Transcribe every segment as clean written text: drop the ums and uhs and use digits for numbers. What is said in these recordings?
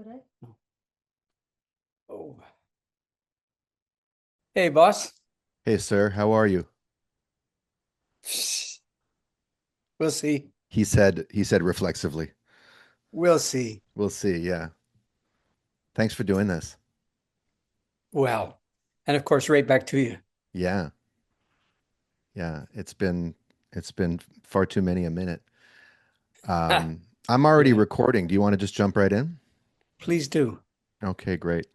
today? No. Oh. Hey, boss. Hey, sir, how are you? We'll see. He said reflexively. We'll see. We'll see, yeah. Thanks for doing this. Well, and of course, right back to you. Yeah. Yeah. It's been far too many a minute. Ah, I'm already yeah, recording. Do you want to just jump right in? please do. Okay, great.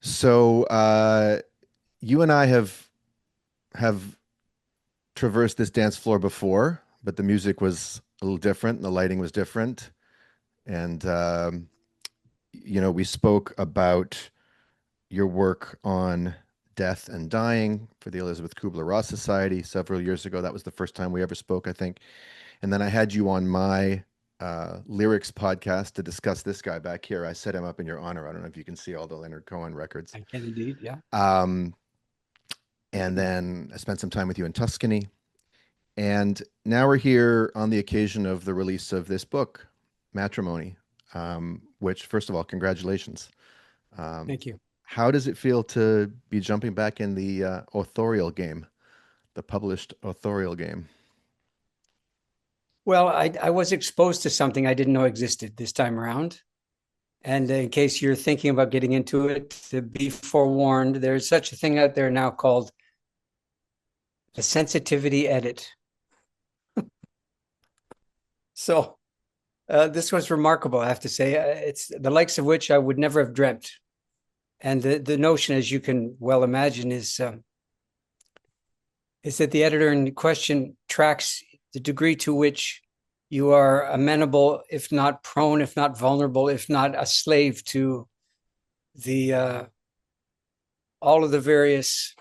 So, you and I have traversed this dance floor before, but the music was a little different and the lighting was different. And we spoke about your work on death and dying for the Elizabeth Kubler-Ross Society several years ago. That was the first time we ever spoke, I think. And then I had you on my lyrics podcast to discuss this guy back here. I set him up in your honor. I don't know if you can see all the Leonard Cohen records. I can indeed. Yeah. Um, and then I spent some time with you in Tuscany. And now we're here on the occasion of the release of this book, Matrimony, which, first of all, congratulations. Um, Thank you. how does it feel to be jumping back in the authorial game, the published authorial game? Well, I was exposed to something I didn't know existed this time around. And in case you're thinking about getting into it, to be forewarned, there's such a thing out there now called a sensitivity edit. So this was remarkable, I have to say. It's the likes of which I would never have dreamt. And the notion, as you can well imagine, is that the editor in question tracks the degree to which you are amenable, if not prone, if not vulnerable, if not a slave to the all of the various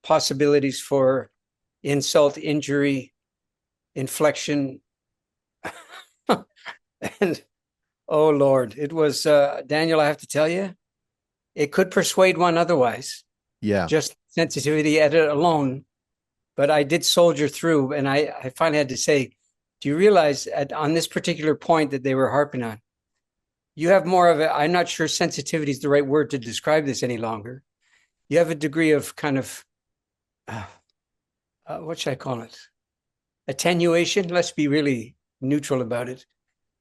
possibilities for insult, injury, inflection, and oh Lord, it was Daniel. I have to tell you, it could persuade one otherwise. Yeah, Just sensitivity edit alone, but I did soldier through, and I finally had to say, do you realize on this particular point that they were harping on, you have more of a, I'm not sure sensitivity is the right word to describe this any longer. You have a degree of kind of, uh, what should I call it? Attenuation. Let's be really neutral about it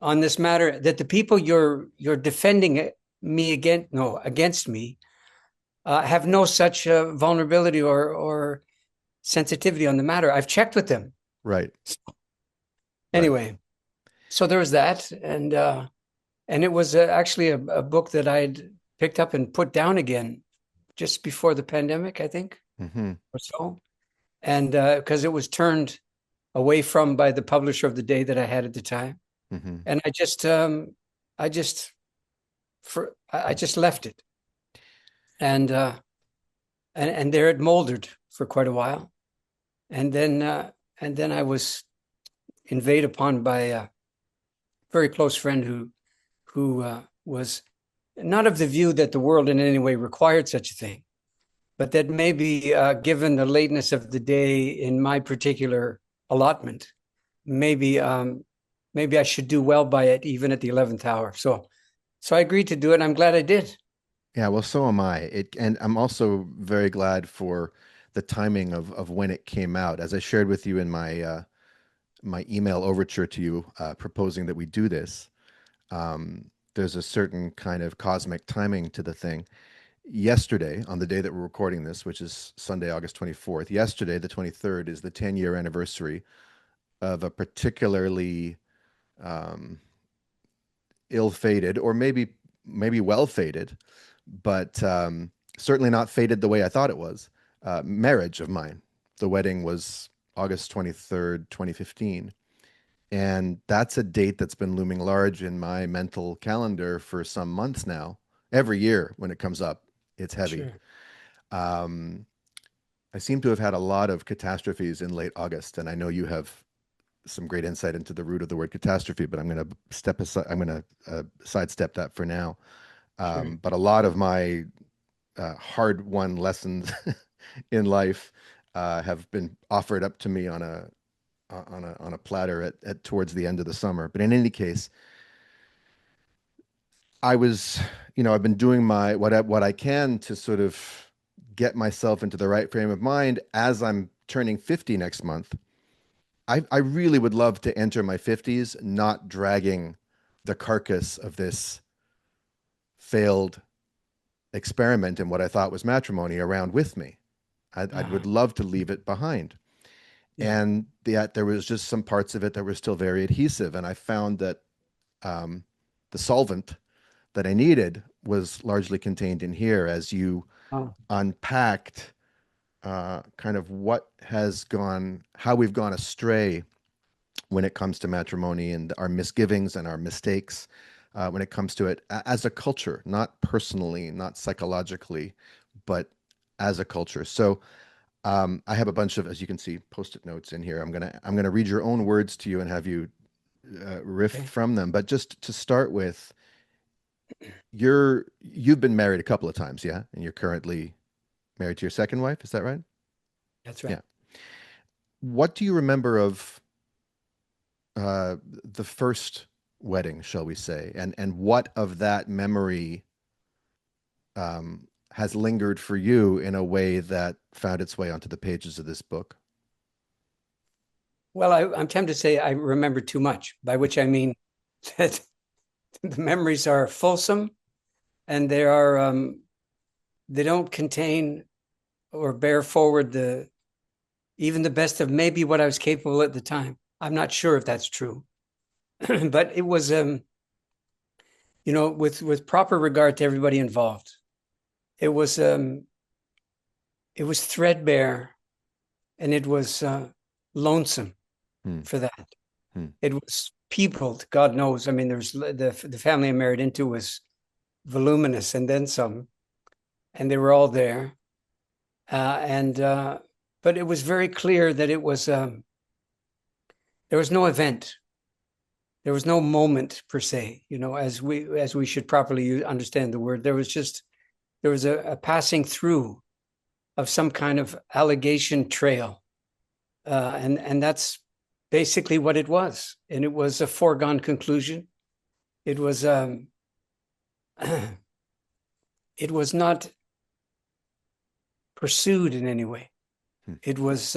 on this matter. That the people you're defending me against, no, against me, have no such vulnerability or sensitivity on the matter. I've checked with them. right, right. Anyway, so there was that, and it was actually a book that I'd picked up and put down again just before the pandemic, I think, Hmm. or so, and because it was turned away from by the publisher of the day that I had at the time, Hmm. and I just I just left it, and and there it moldered for quite a while, and then I was invaded upon by a very close friend who was not of the view that the world in any way required such a thing, but that maybe given the lateness of the day in my particular allotment, maybe maybe I should do well by it even at the 11th hour. So I agreed to do it, and I'm glad I did. Yeah, well, so am I. And I'm also very glad for the timing of when it came out. As I shared with you in my email overture to you, proposing that we do this, there's a certain kind of cosmic timing to the thing. Yesterday, on the day that we're recording this, which is Sunday, August 24th, yesterday, the 23rd, is the 10-year anniversary of a particularly um, ill-fated, or maybe well-fated, but certainly not fated the way I thought it was, marriage of mine. The wedding was August 23rd, 2015. And that's a date that's been looming large in my mental calendar for some months now. Every year when it comes up, it's heavy. Sure. Um, I seem to have had a lot of catastrophes in late August, and I know you have some great insight into the root of the word catastrophe, but I'm going to step aside. I'm going to sidestep that for now. Sure. But a lot of my hard-won lessons in life have been offered up to me on a platter at towards the end of the summer. But in any case, I was, I've been doing what I can to sort of get myself into the right frame of mind as I'm turning 50 next month. I really would love to enter my 50s not dragging the carcass of this failed experiment in what I thought was matrimony around with me. I Uh, would love to leave it behind. yeah. And yet there was just some parts of it that were still very adhesive. And I found that um, the solvent that I needed was largely contained in here as you Oh, unpacked kind of how we've gone astray when it comes to matrimony and our misgivings and our mistakes when it comes to it as a culture, not personally, not psychologically, but as a culture. So I have a bunch of, as you can see, post-it notes in here. I'm gonna read your own words to you and have you riff okay. from them. But just to start with, you've been married a couple of times, yeah, and you're currently married to your second wife. Is that right? That's right. Yeah. What do you remember of the first wedding, shall we say, and what of that memory has lingered for you in a way that found its way onto the pages of this book? Well, I'm tempted to say I remember too much, by which I mean that the memories are fulsome and they don't contain or bear forward even the best of maybe what I was capable at the time. I'm not sure if that's true, but it was with proper regard to everybody involved. It was it was threadbare and it was lonesome Hmm. for that. Hmm. It was peopled, God knows. I mean, there's the family I married into was voluminous and then some, and they were all there. And but it was very clear that it was there was no event, there was no moment per se. As we should properly understand the word. There was a passing through of some kind of allegation trail, and that's basically what it was. And it was a foregone conclusion. It was it was not pursued in any way. Hmm. It was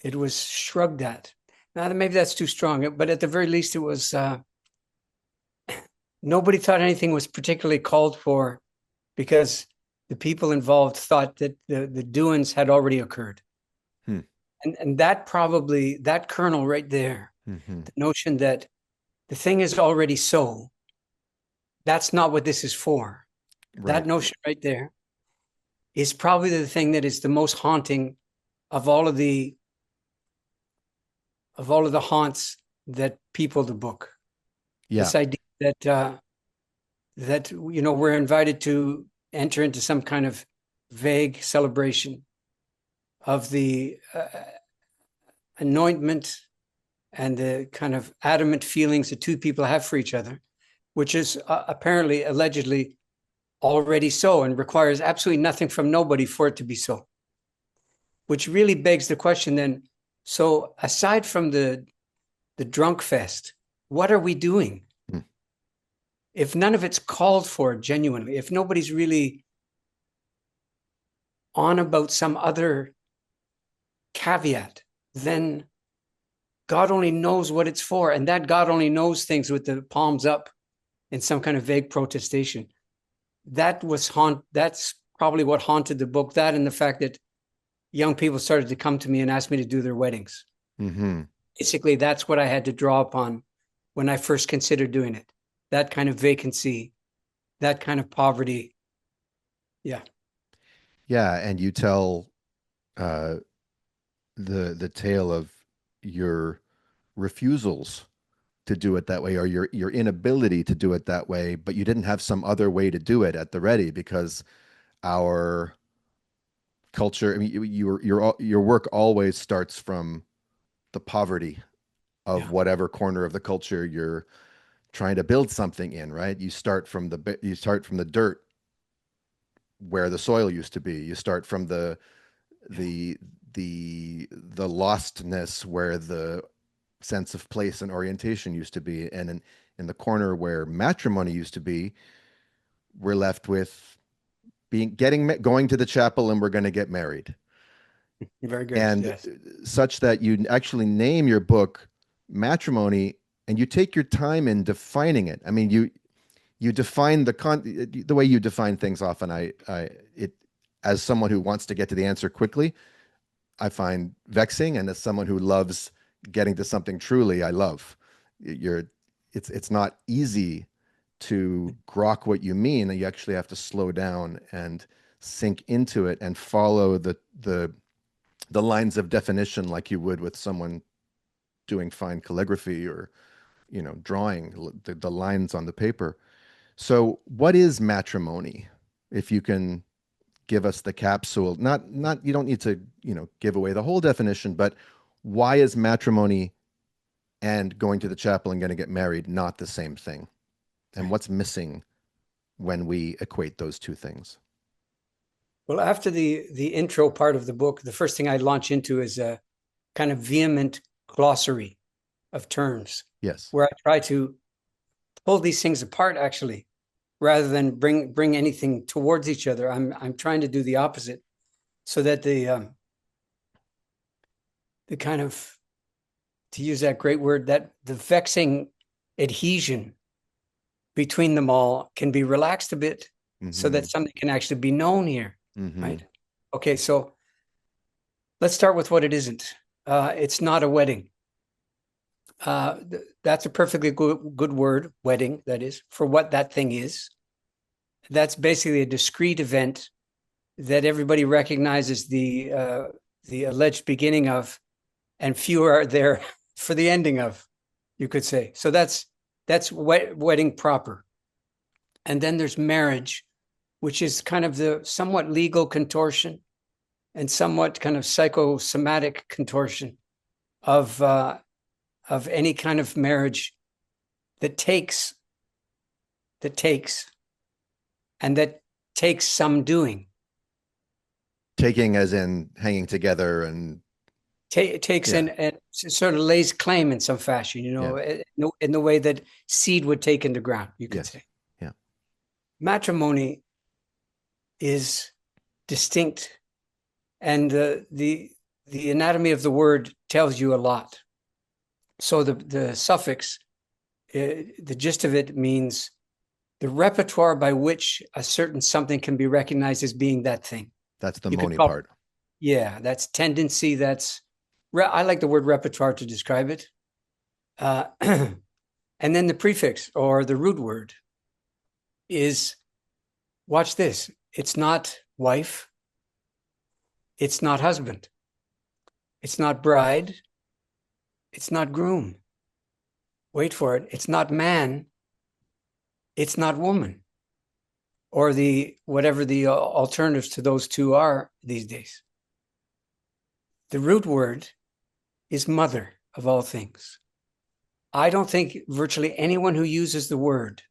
it was shrugged at. Now maybe that's too strong, but at the very least, it was nobody thought anything was particularly called for because the people involved thought that the doings had already occurred. Hmm. And that kernel right there, Hmm. the notion that the thing is already so, that's not what this is for. That Right. notion right there is probably the thing that is the most haunting of all of the haunts that people the book. Yeah. This idea that we're invited to enter into some kind of vague celebration of the anointment and the kind of adamant feelings that two people have for each other, which is apparently, allegedly, already so and requires absolutely nothing from nobody for it to be so. Which really begs the question then, so aside from the drunk fest, what are we doing? Hmm. If none of it's called for genuinely, if nobody's really on about some other caveat, then God only knows what it's for. And that God only knows things with the palms up in some kind of vague protestation. That's probably what haunted the book. That and the fact that young people started to come to me and ask me to do their weddings. Hmm. Basically, that's what I had to draw upon when I first considered doing it. That kind of vacancy, that kind of poverty. Yeah. Yeah. And you tell uh, the tale of your refusals to do it that way or your inability to do it that way, but you didn't have some other way to do it at the ready because our culture, I mean, your work always starts from the poverty of Yeah. whatever corner of the culture you're trying to build something in, right? You start from the dirt where the soil used to be. You start from the the lostness where the sense of place and orientation used to be. And in the corner where matrimony used to be, we're left with going to the chapel and we're going to get married. Very good. And Yes. such that you actually name your book Matrimony, and you take your time in defining it. I mean, you define the way you define things often. It, as someone who wants to get to the answer quickly, I find vexing, and as someone who loves getting to something truly, I love. You're, it's not easy to grok what you mean. You actually have to slow down and sink into it and follow the lines of definition like you would with someone doing fine calligraphy or drawing the lines on the paper. So what is matrimony? If you can give us the capsule, not you don't need to give away the whole definition, but why is matrimony and going to the chapel and going to get married not the same thing, and what's missing when we equate those two things? Well, after the intro part of the book, the first thing I launch into is a kind of vehement glossary of terms, Yes. where I try to pull these things apart, actually, rather than bring anything towards each other. I'm trying to do the opposite, so that the kind of, to use that great word, that the vexing adhesion between them all can be relaxed a bit, so that something can actually be known here. Right? Okay, so let's start with what it isn't. It's not a wedding. That's a perfectly good word, wedding, that is, for what that thing is. That's basically a discrete event that everybody recognizes the alleged beginning of, and few are there for the ending of, you could say. So that's wedding proper. And then there's marriage, which is kind of the somewhat legal contortion and somewhat kind of psychosomatic contortion of any kind of marriage that takes some doing. Taking as in hanging together and Takes and sort of lays claim in some fashion, in the way that seed would take into ground, you could say. Yeah. Matrimony is distinct, and the anatomy of the word tells you a lot. So the suffix, the gist of it means the repertoire by which a certain something can be recognized as being that thing. That's the moni part. Yeah, that's tendency. I like the word repertoire to describe it. And then the prefix, or the root word, is, watch this, it's not wife, it's not husband, it's not bride, it's not groom. Wait for it. It's not man, it's not woman, or whatever the alternatives to those two are these days. The root word is mother of all things. I don't think virtually anyone who uses the word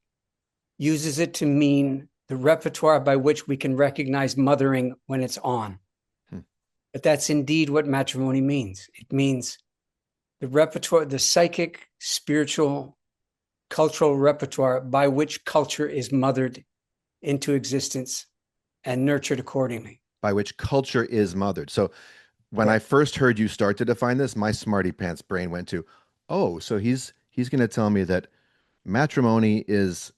uses it to mean the repertoire by which we can recognize mothering when it's on. But that's indeed what matrimony means. It means the repertoire, the psychic, spiritual, cultural repertoire by which culture is mothered into existence and nurtured accordingly. By which culture is mothered. So when I first heard you start to define this, my smarty pants brain went to, oh, so he's going to tell me that matrimony is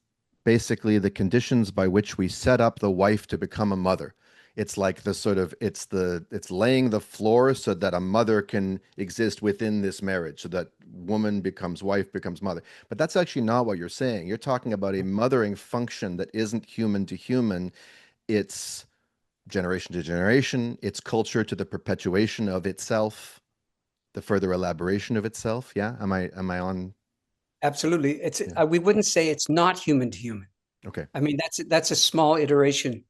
basically the conditions by which we set up the wife to become a mother. It's like it's laying the floor so that a mother can exist within this marriage, so that woman becomes wife, becomes mother. But that's actually not what you're saying. You're talking about a mothering function that isn't human to human. It's generation to generation. It's culture to the perpetuation of itself, the further elaboration of itself. Yeah. Am I on? Absolutely. We wouldn't say it's not human to human. Okay. I mean, that's a small iteration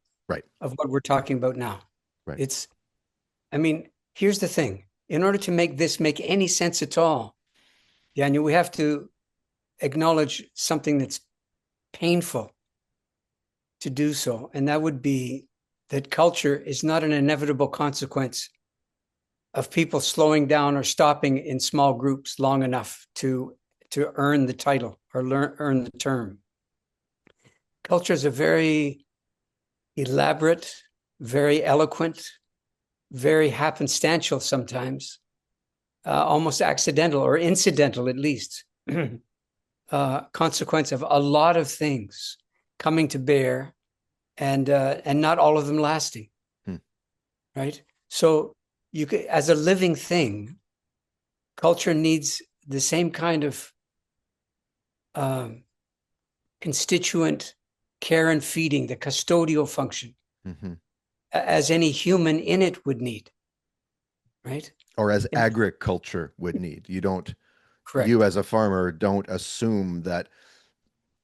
of what we're talking about now. Right. Here's the thing. In order to make this make any sense at all, Daniel, we have to acknowledge something that's painful to do so. And that would be that culture is not an inevitable consequence of people slowing down or stopping in small groups long enough to earn the title or earn the term. Culture is a very elaborate, very eloquent, very happenstantial sometimes, almost accidental or incidental at least, consequence of a lot of things coming to bear and not all of them lasting. Right? So you could, as a living thing, culture needs the same kind of constituent care and feeding, the custodial function, as any human in it would need, right? Or as agriculture would need. You Correct. as a farmer don't assume that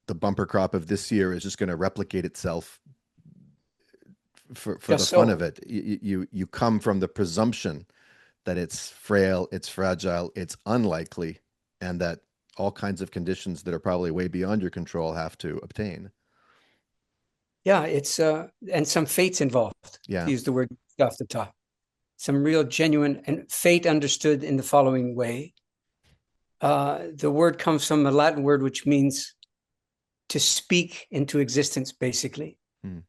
the bumper crop of this year is just going to replicate itself for the Just fun of so. it. You come from the presumption that it's frail, it's fragile, it's unlikely, and that all kinds of conditions that are probably way beyond your control have to obtain. Yeah, it's and some fate's involved, Yeah. to use the word off the top. Some real genuine and fate understood in the following way. The word comes from a Latin word which means to speak into existence, basically. Hmm.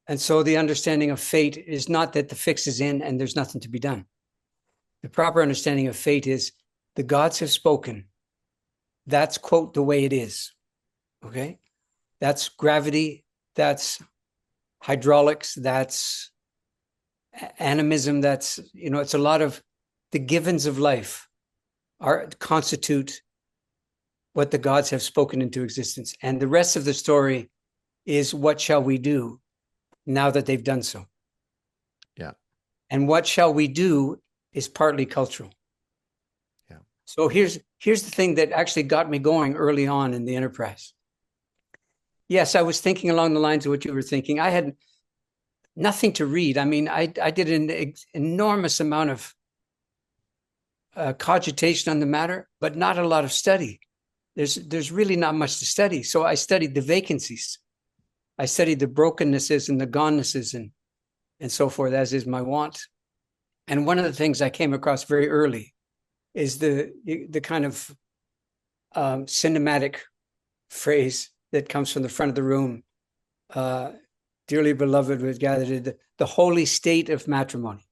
And so the understanding of fate is not that the fix is in and there's nothing to be done. The proper understanding of fate is the gods have spoken. That's, quote, the way it is. Okay? That's gravity. That's hydraulics. That's animism. That's, it's a lot of the givens of life constitute what the gods have spoken into existence. And the rest of the story is what shall we do now that they've done so? Yeah. And what shall we do is partly cultural. Yeah. So here's the thing that actually got me going early on in the enterprise. Yes, I was thinking along the lines of what you were thinking. I had nothing to read. I mean, I did an enormous amount of cogitation on the matter, but not a lot of study. There's really not much to study. So I studied the vacancies. I studied the brokennesses and the gonenesses and so forth, as is my wont. And one of the things I came across very early is the kind of cinematic phrase that comes from the front of the room. Dearly beloved was gathered, the holy state of matrimony.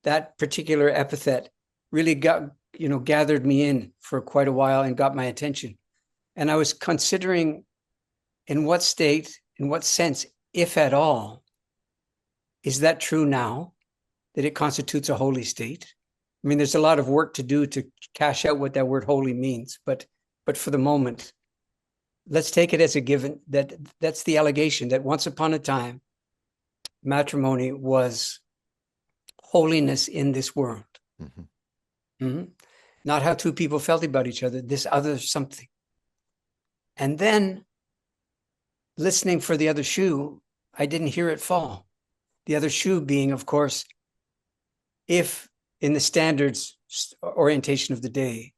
That particular epithet really gathered me in for quite a while and got my attention. And I was considering in what state, in what sense, if at all, is that true now, that it constitutes a holy state? I mean, there's a lot of work to do to cash out what that word holy means, but for the moment, let's take it as a given that that's the allegation that once upon a time, matrimony was holiness in this world. Not how two people felt about each other, this other something. And then listening for the other shoe, I didn't hear it fall. The other shoe being, of course, if in the standards orientation of the day,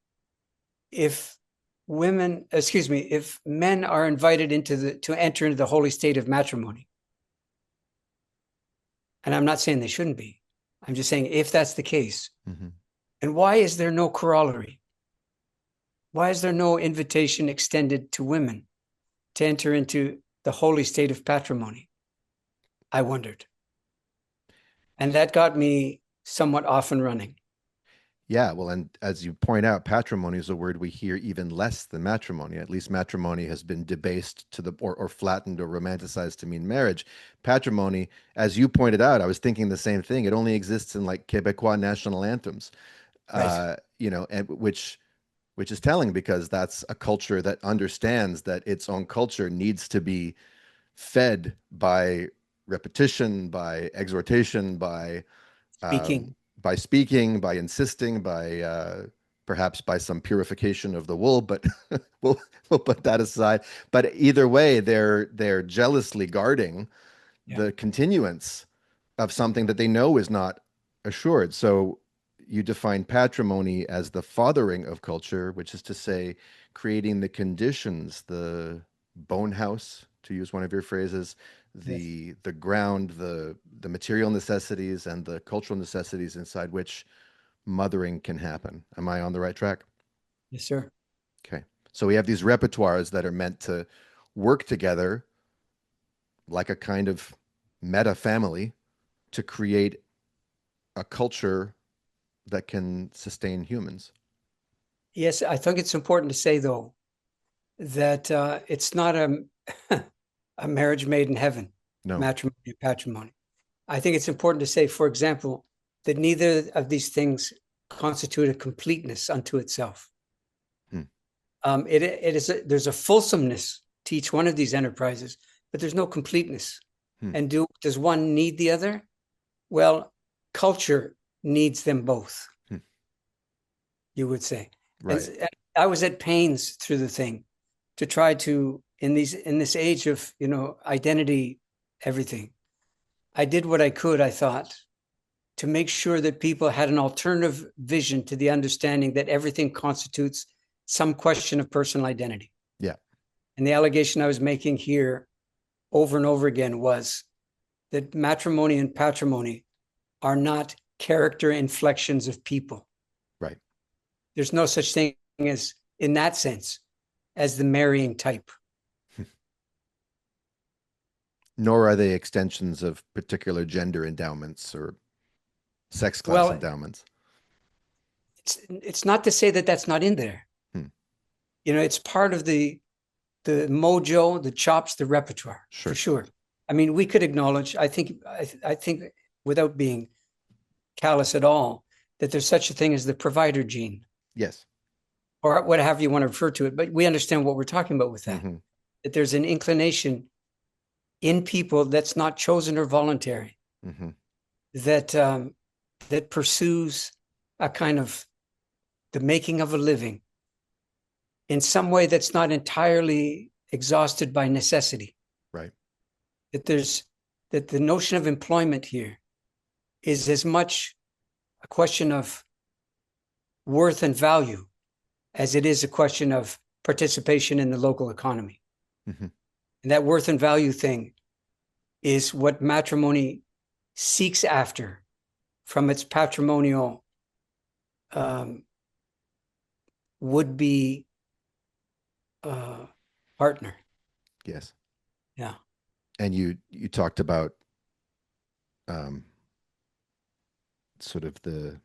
if men are invited to enter into the holy state of matrimony, and I'm not saying they shouldn't be, I'm just saying if that's the case, and why is there no corollary? Why is there no invitation extended to women to enter into the holy state of patrimony? I wondered. And that got me somewhat off and running. Yeah, well, and as you point out, patrimony is a word we hear even less than matrimony. At least matrimony has been debased to or flattened or romanticized to mean marriage. Patrimony, as you pointed out, I was thinking the same thing. It only exists in like Quebecois national anthems, Right. and which is telling because that's a culture that understands that its own culture needs to be fed by repetition, by exhortation, Speaking. by speaking, by insisting, by perhaps by some purification of the wool, but we'll we'll put that aside. But either way, they're jealously guarding Yeah. the continuance of something that they know is not assured. So you define patrimony as the fathering of culture, which is to say, creating the conditions, the bone house, to use one of your phrases, Yes. the ground, the material necessities and the cultural necessities inside which mothering can happen. Am I on the right track? Yes, sir. Okay. So we have these repertoires that are meant to work together like a kind of meta family to create a culture that can sustain humans. Yes, I think it's important to say, though, that it's not a marriage made in heaven, No. matrimony and patrimony. I think it's important to say, for example, that neither of these things constitute a completeness unto itself. Hmm. There's a fulsomeness to each one of these enterprises, but there's no completeness. Hmm. And does one need the other? Well, culture needs them both, Hmm. you would say. Right. And I was at pains through the thing to try to, in this age of, identity, everything. I did what I could, I thought, to make sure that people had an alternative vision to the understanding that everything constitutes some question of personal identity. Yeah. And the allegation I was making here over and over again was that matrimony and patrimony are not character inflections of people. Right. There's no such thing as, in that sense, as the marrying type. Nor are they extensions of particular gender endowments or sex class Well, endowments. it's not to say that that's not in there. Hmm. It's part of the mojo, the chops, the repertoire, for Sure. sure. I mean, we could acknowledge, I think without being callous at all, that there's such a thing as the provider gene, Yes. or whatever you want to refer to it. But we understand what we're talking about with that, Mm-hmm. that there's an inclination in people that's not chosen or voluntary, Mm-hmm. that pursues a kind of the making of a living in some way that's not entirely exhausted by necessity. Right. That the notion of employment here is as much a question of worth and value as it is a question of participation in the local economy. Mm-hmm. And that worth and value thing is what matrimony seeks after from its patrimonial would-be partner. Yes. Yeah. And you talked about um, sort of the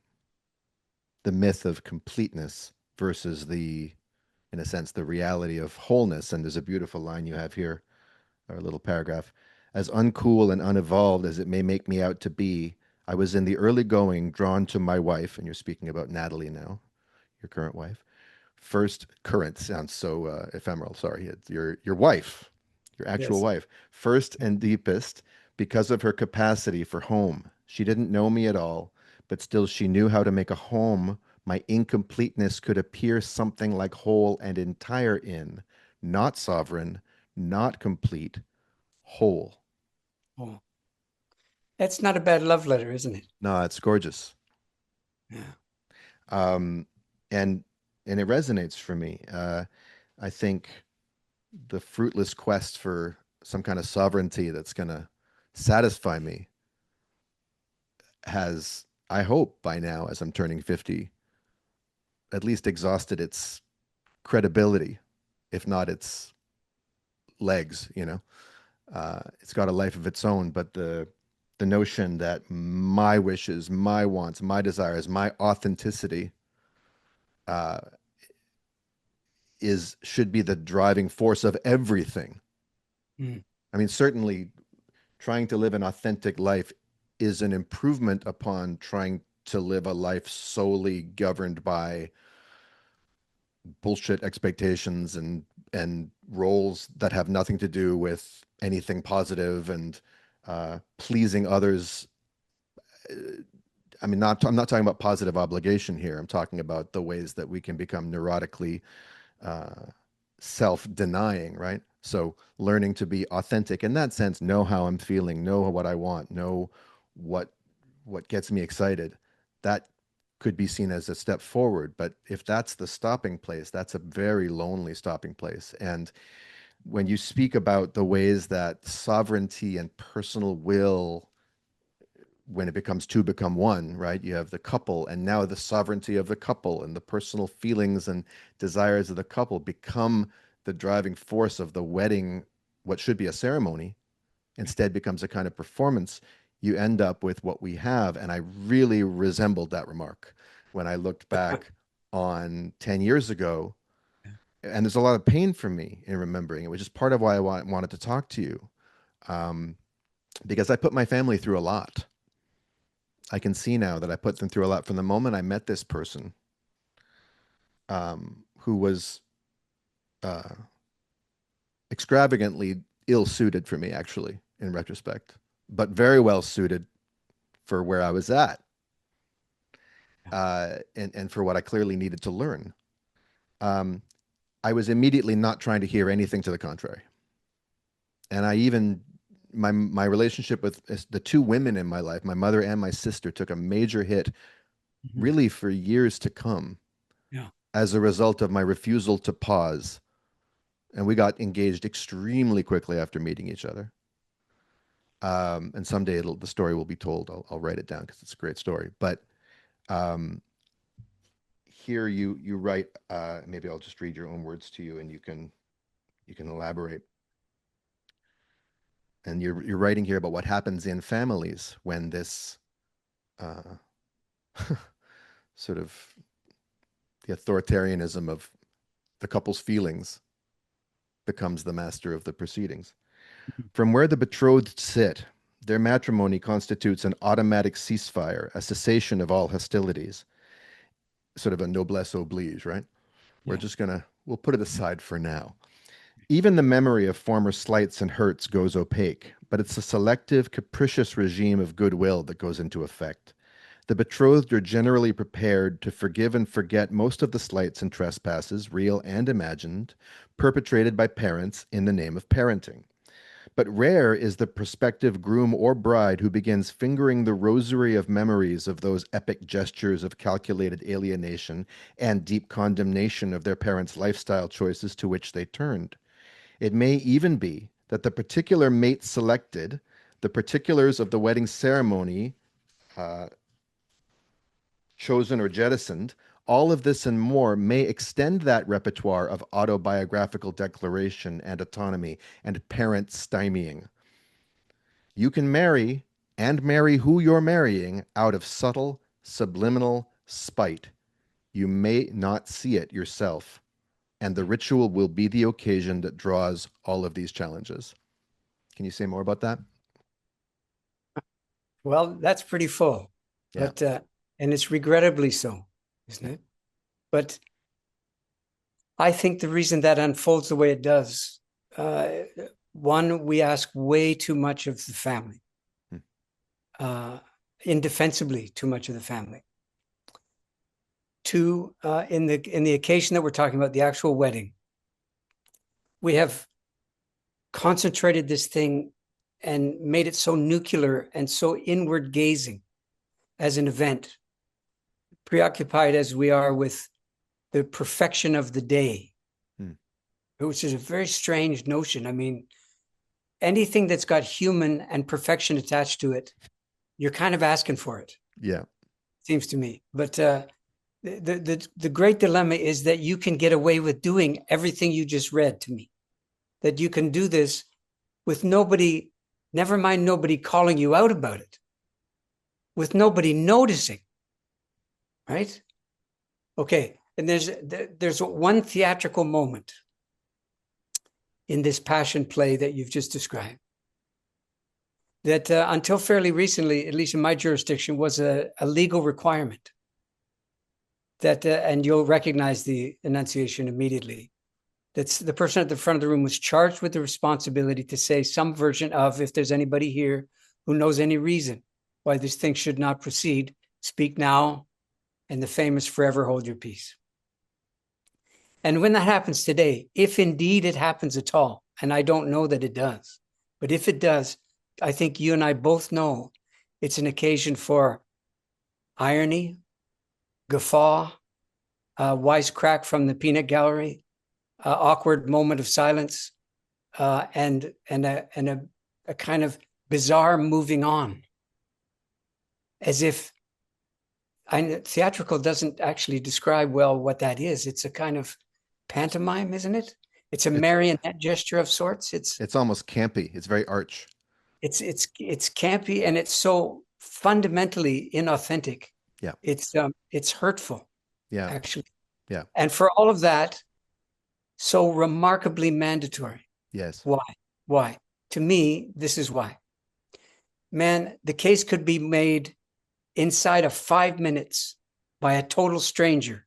myth of completeness versus in a sense, the reality of wholeness. And there's a beautiful line you have here, or a little paragraph. As uncool and unevolved as it may make me out to be, I was in the early going drawn to my wife, and you're speaking about Natalie now, your current wife. First, current sounds so ephemeral. Sorry, it's your wife, your actual Yes. wife. First and deepest, because of her capacity for home. She didn't know me at all, but still she knew how to make a home my incompleteness could appear something like whole and entire in, not sovereign, not complete, whole. Oh, that's not a bad love letter, isn't it? No, it's gorgeous. Yeah. Um, and and it resonates for me. I think the fruitless quest for some kind of sovereignty that's going to satisfy me has, I hope by now, as I'm turning 50, at least exhausted its credibility, if not its legs, It's got a life of its own, but the notion that my wishes, my wants, my desires, my authenticity uh, is should be the driving force of everything. Mm. I mean, certainly trying to live an authentic life is an improvement upon trying to live a life solely governed by bullshit expectations and roles that have nothing to do with anything positive and pleasing others. I mean, I'm not talking about positive obligation here. I'm talking about the ways that we can become neurotically uh, self-denying, right? So learning to be authentic in that sense, know how I'm feeling, know what I want, know what what gets me excited. That could be seen as a step forward. But if that's the stopping place, that's a very lonely stopping place. And when you speak about the ways that sovereignty and personal will when it becomes two become one, right? You have the couple, and now the sovereignty of the couple and the personal feelings and desires of the couple become the driving force of the wedding, what should be a ceremony, instead becomes a kind of performance. You end up with what we have. And I really resembled that remark when I looked back on 10 years ago. And there's a lot of pain for me in remembering it, which is part of why I wanted to talk to you. Because I put my family through a lot. I can see now that I put them through a lot from the moment I met this person, who was uh, extravagantly ill-suited for me, actually, in retrospect, but very well suited for where I was at, and for what I clearly needed to learn. Um, I was immediately not trying to hear anything to the contrary. And I even my relationship with the two women in my life, my mother and my sister, took a major hit Mhm. really for years to come Yeah. as a result of my refusal to pause. And we got engaged extremely quickly after meeting each other. And someday the story will be told. I'll write it down because it's a great story. But um, here you write. Maybe I'll just read your own words to you, and you can elaborate. And you're writing here about what happens in families when this uh, sort of the authoritarianism of the couple's feelings becomes the master of the proceedings. From where the betrothed sit, their matrimony constitutes an automatic ceasefire, a cessation of all hostilities, sort of a noblesse oblige, right? Yeah. We'll put it aside for now. Even the memory of former slights and hurts goes opaque, but it's a selective, capricious regime of goodwill that goes into effect. The betrothed are generally prepared to forgive and forget most of the slights and trespasses, real and imagined, perpetrated by parents in the name of parenting. But rare is the prospective groom or bride who begins fingering the rosary of memories of those epic gestures of calculated alienation and deep condemnation of their parents' lifestyle choices to which they turned. It may even be that the particular mate selected, the particulars of the wedding ceremony uh, chosen or jettisoned, all of this and more may extend that repertoire of autobiographical declaration and autonomy and parent stymieing. You can marry and marry who you're marrying out of subtle, subliminal spite. You may not see it yourself, and the ritual will be the occasion that draws all of these challenges. Can you say more about that? Well, that's pretty full, Yeah. but and it's regrettably so, isn't it? But I think the reason that unfolds the way it does, uh, one, we ask way too much of the family, Hmm. indefensibly too much of the family. Two, in the occasion that we're talking about, the actual wedding, we have concentrated this thing and made it so nuclear and so inward gazing as an event, preoccupied as we are with the perfection of the day, Hmm. which is a very strange notion. I mean, anything that's got human and perfection attached to it, you're kind of asking for it, Yeah. seems to me. But the great dilemma is that you can get away with doing everything you just read to me, that you can do this with nobody, never mind nobody calling you out about it, with nobody noticing, right? Okay, and there's one theatrical moment in this passion play that you've just described that until fairly recently, at least in my jurisdiction, was a legal requirement. That and you'll recognize the enunciation immediately. That's the person at the front of the room was charged with the responsibility to say some version of, if there's anybody here who knows any reason why this thing should not proceed, speak now, and the famous forever hold your peace. And when that happens today, if indeed it happens at all, and I don't know that it does, but if it does, I think you and I both know it's an occasion for irony, guffaw, wisecrack from the peanut gallery, awkward moment of silence, and a kind of bizarre moving on. as if theatrical doesn't actually describe well what that is. It's a kind of pantomime, isn't it? It's a It's marionette gesture of sorts. it's almost campy. It's very arch. It's campy, and it's so fundamentally inauthentic. Yeah. It's hurtful, Yeah. actually. Yeah. And for all of that, so remarkably mandatory. Yes. Why? Why? To me, this is why. Man, the case could be made inside of 5 minutes by a total stranger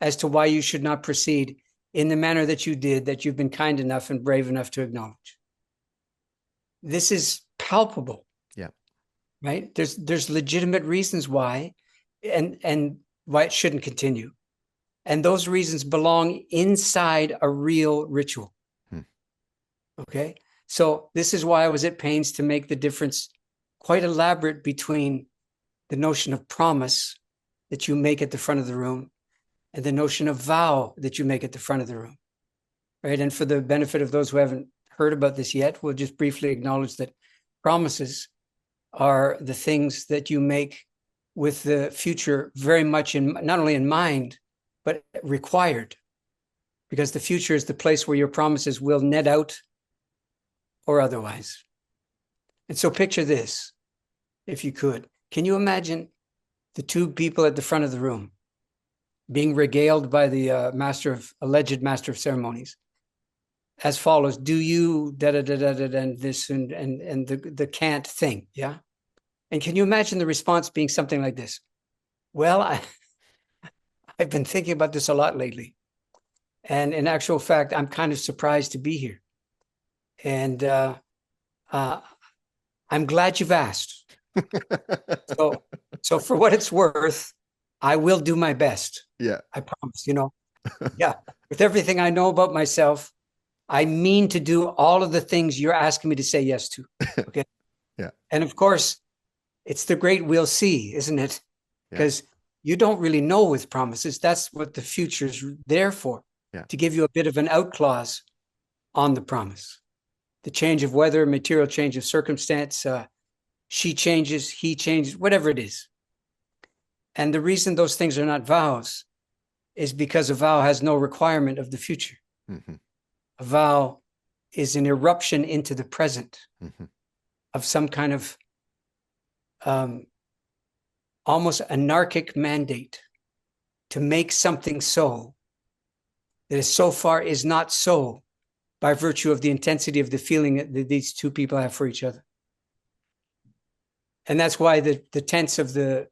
as to why you should not proceed in the manner that you did, that you've been kind enough and brave enough to acknowledge. This is palpable. Yeah. Right? There's legitimate reasons why, and why it shouldn't continue. And those reasons belong inside a real ritual. Hmm. Okay. So this is why I was at pains to make the difference quite elaborate between the notion of promise that you make at the front of the room and the notion of vow that you make at the front of the room. Right. And for the benefit of those who haven't heard about this yet, we'll just briefly acknowledge that promises are the things that you make with the future very much in, not only in mind, but required, because the future is the place where your promises will net out or otherwise. And so picture this, if you could. Can you imagine the two people at the front of the room being regaled by the alleged master of ceremonies as follows? Do you da da da da da and this and the can't thing, yeah? And can you imagine the response being something like this? Well, I've been thinking about this a lot lately. And in actual fact, I'm kind of surprised to be here. And I'm glad you've asked. So for what it's worth, I will do my best. Yeah. I promise, Yeah. With everything I know about myself, I mean to do all of the things you're asking me to say yes to. Okay. Yeah. And of course, it's the great we'll see, isn't it? Yeah. Because you don't really know with promises. That's what the future's there for, Yeah. to give you a bit of an out clause on the promise. The change of weather, material change of circumstance, she changes, he changes, whatever it is. And the reason those things are not vows is because a vow has no requirement of the future. Mm-hmm. A vow is an eruption into the present Mm-hmm. of some kind of almost anarchic mandate to make something so that is so far is not so by virtue of the intensity of the feeling that these two people have for each other. And that's why the tense of the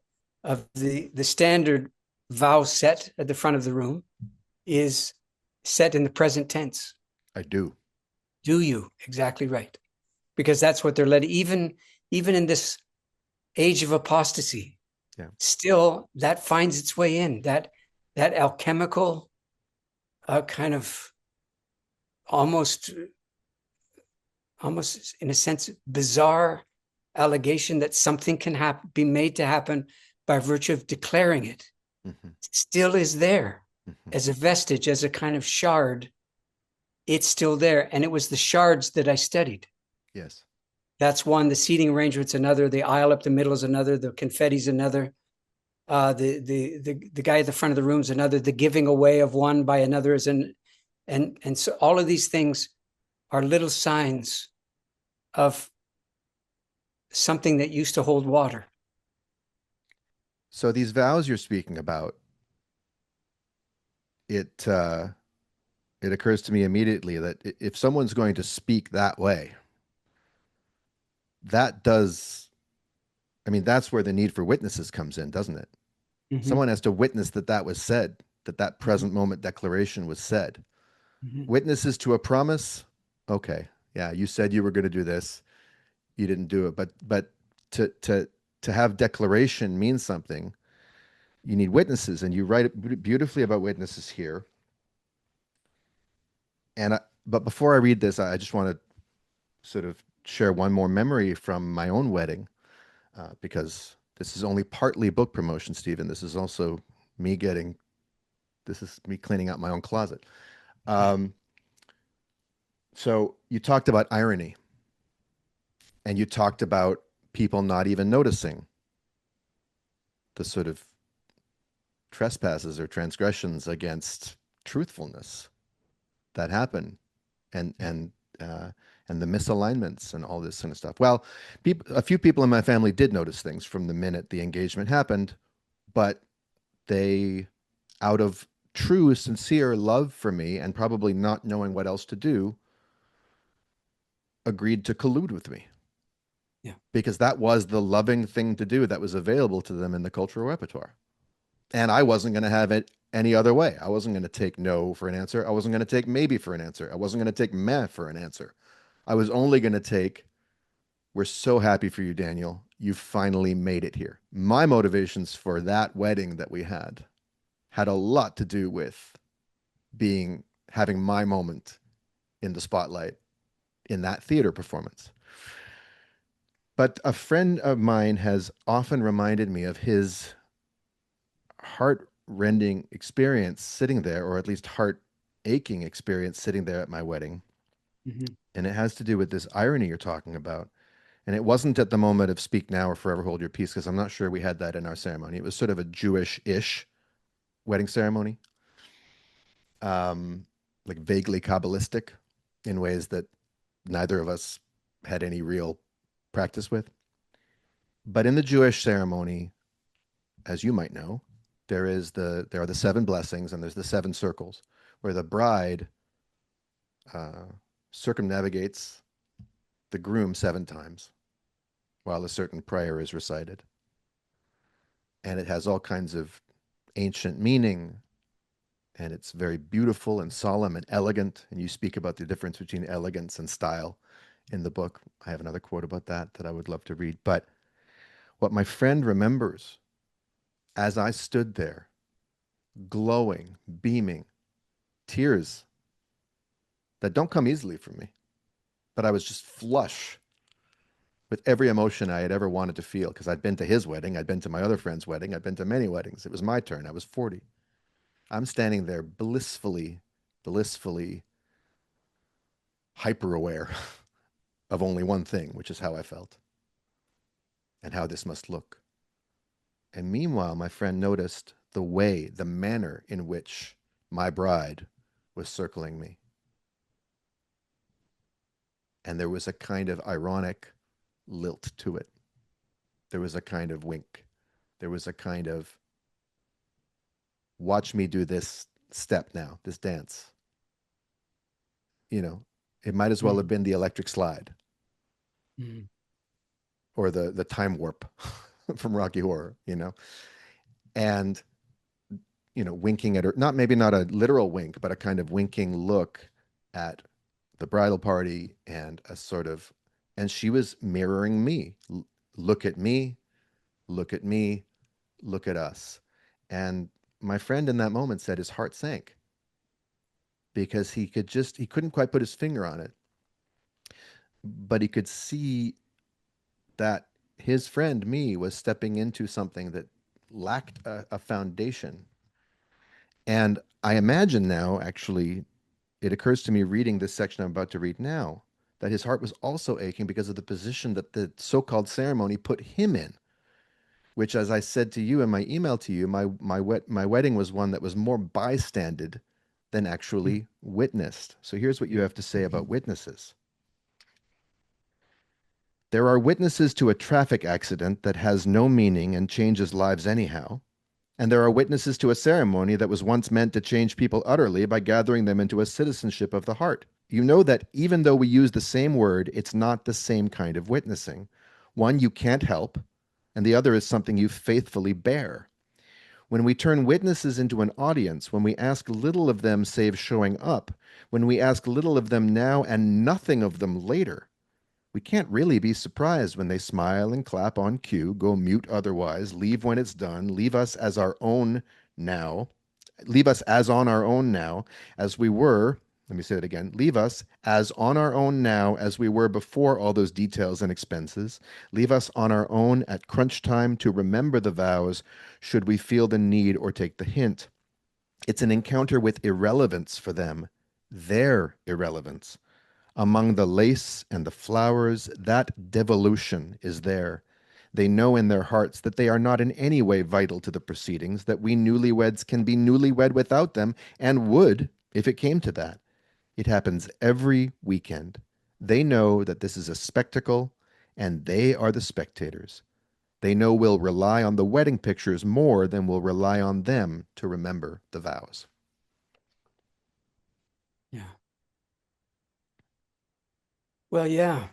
standard vow set at the front of the room is set in the present tense. I do. Do you? Exactly right. Because that's what they're led, even in this age of apostasy. Yeah. Still, that finds its way in, that alchemical kind of almost in a sense bizarre allegation that something can be made to happen by virtue of declaring it. Mm-hmm. Still is there. Mm-hmm. As a vestige, as a kind of shard. It's still there. And it was the shards that I studied. Yes. That's one. The seating arrangement's another. The aisle up the middle is another. The confetti's another. The guy at the front of the room's another. The giving away of one by another is and so all of these things are little signs of something that used to hold water. So these vows you're speaking about, it occurs to me immediately that if someone's going to speak that way, that's where the need for witnesses comes in, doesn't it? Mm-hmm. Someone has to witness that was said, that present moment declaration was said. Mm-hmm. Witnesses to a promise. Okay. Yeah. You said you were going to do this. You didn't do it. But to have declaration means something. You need witnesses, and you write beautifully about witnesses here. But before I read this, I just want to sort of share one more memory from my own wedding, because this is only partly book promotion, Stephen. This is also me cleaning out my own closet. So you talked about irony, and you talked about people not even noticing the sort of trespasses or transgressions against truthfulness that happen, and Yeah. uh, and the misalignments and all this kind of stuff. Well, a few people in my family did notice things from the minute the engagement happened, but they, out of true, sincere love for me and probably not knowing what else to do, agreed to collude with me Yeah. because that was the loving thing to do that was available to them in the cultural repertoire. And I wasn't going to have it any other way. I wasn't going to take no for an answer. I wasn't going to take maybe for an answer. I wasn't going to take meh for an answer. I was only going to take, we're so happy for you, Daniel. You finally made it here. My motivations for that wedding that we had a lot to do with having my moment in the spotlight in that theater performance. But a friend of mine has often reminded me of his heart-rending experience sitting there, or at least heart-aching experience sitting there at my wedding. Hmm. And it has to do with this irony you're talking about. And it wasn't at the moment of speak now or forever hold your peace, because I'm not sure we had that in our ceremony. It was sort of a Jewish-ish wedding ceremony, um, like vaguely Kabbalistic in ways that neither of us had any real practice with. But in the Jewish ceremony, as you might know, there are the seven blessings and there's the seven circles where the bride uh, circumnavigates the groom seven times while a certain prayer is recited. And it has all kinds of ancient meaning, and it's very beautiful and solemn and elegant. And you speak about the difference between elegance and style in the book. I have another quote about that I would love to read. But what my friend remembers as I stood there, glowing, beaming, tears that don't come easily for me, but I was just flush with every emotion I had ever wanted to feel because I'd been to his wedding, I'd been to my other friend's wedding, I'd been to many weddings. It was my turn. I was 40. I'm standing there blissfully hyper aware of only one thing, which is how I felt and how this must look. And meanwhile, my friend noticed the manner in which my bride was circling me. And there was a kind of ironic lilt to it. There was a kind of wink. There was a kind of, watch me do this step now, this dance. You know, it might as well have Hmm. been the electric slide Hmm. or the time warp from Rocky Horror, and, winking at her, not maybe not a literal wink, but a kind of winking look at the bridal party and she was mirroring me. Look at me, look at me, look at us. And my friend in that moment said his heart sank because he couldn't quite put his finger on it, but he could see that his friend, me, was stepping into something that lacked a foundation. And I imagine now, actually, it occurs to me reading this section I'm about to read now, that his heart was also aching because of the position that the so-called ceremony put him in, which, as I said to you in my email to you, my wedding was one that was more bystanded than actually witnessed. So here's what you have to say about witnesses. There are witnesses to a traffic accident that has no meaning and changes lives anyhow. And there are witnesses to a ceremony that was once meant to change people utterly by gathering them into a citizenship of the heart. You know that even though we use the same word, it's not the same kind of witnessing. One you can't help, and the other is something you faithfully bear. When we turn witnesses into an audience, when we ask little of them save showing up, when we ask little of them now and nothing of them later, we can't really be surprised when they smile and clap on cue, go mute otherwise, leave when it's done, leave us as our own now, leave us as on our own now as we were. Let me say that again. Leave us as on our own now as we were before all those details and expenses. Leave us on our own at crunch time to remember the vows should we feel the need or take the hint. It's an encounter with irrelevance for them, their irrelevance. Among the lace and the flowers, that devolution is there. They know in their hearts that they are not in any way vital to the proceedings, that we newlyweds can be newlywed without them, and would if it came to that. It happens every weekend. They know that this is a spectacle, and they are the spectators. They know we'll rely on the wedding pictures more than we'll rely on them to remember the vows. Yeah. Well, yeah.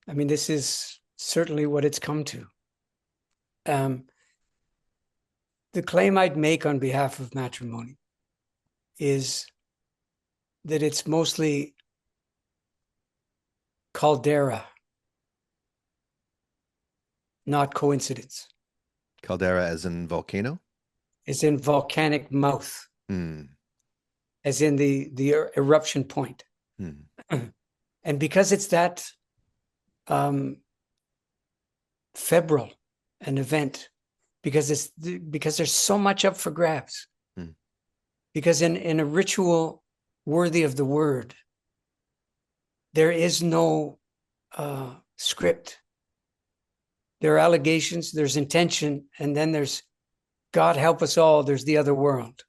I mean, this is certainly what it's come to. The claim I'd make on behalf of matrimony is that it's mostly caldera, not coincidence. Caldera as in volcano? It's in volcanic mouth, as in the eruption point. And because it's that febrile an event, because there's so much up for grabs, because in a ritual worthy of the word, there is no script. There are allegations, there's intention, and then there's God help us all, there's the other world,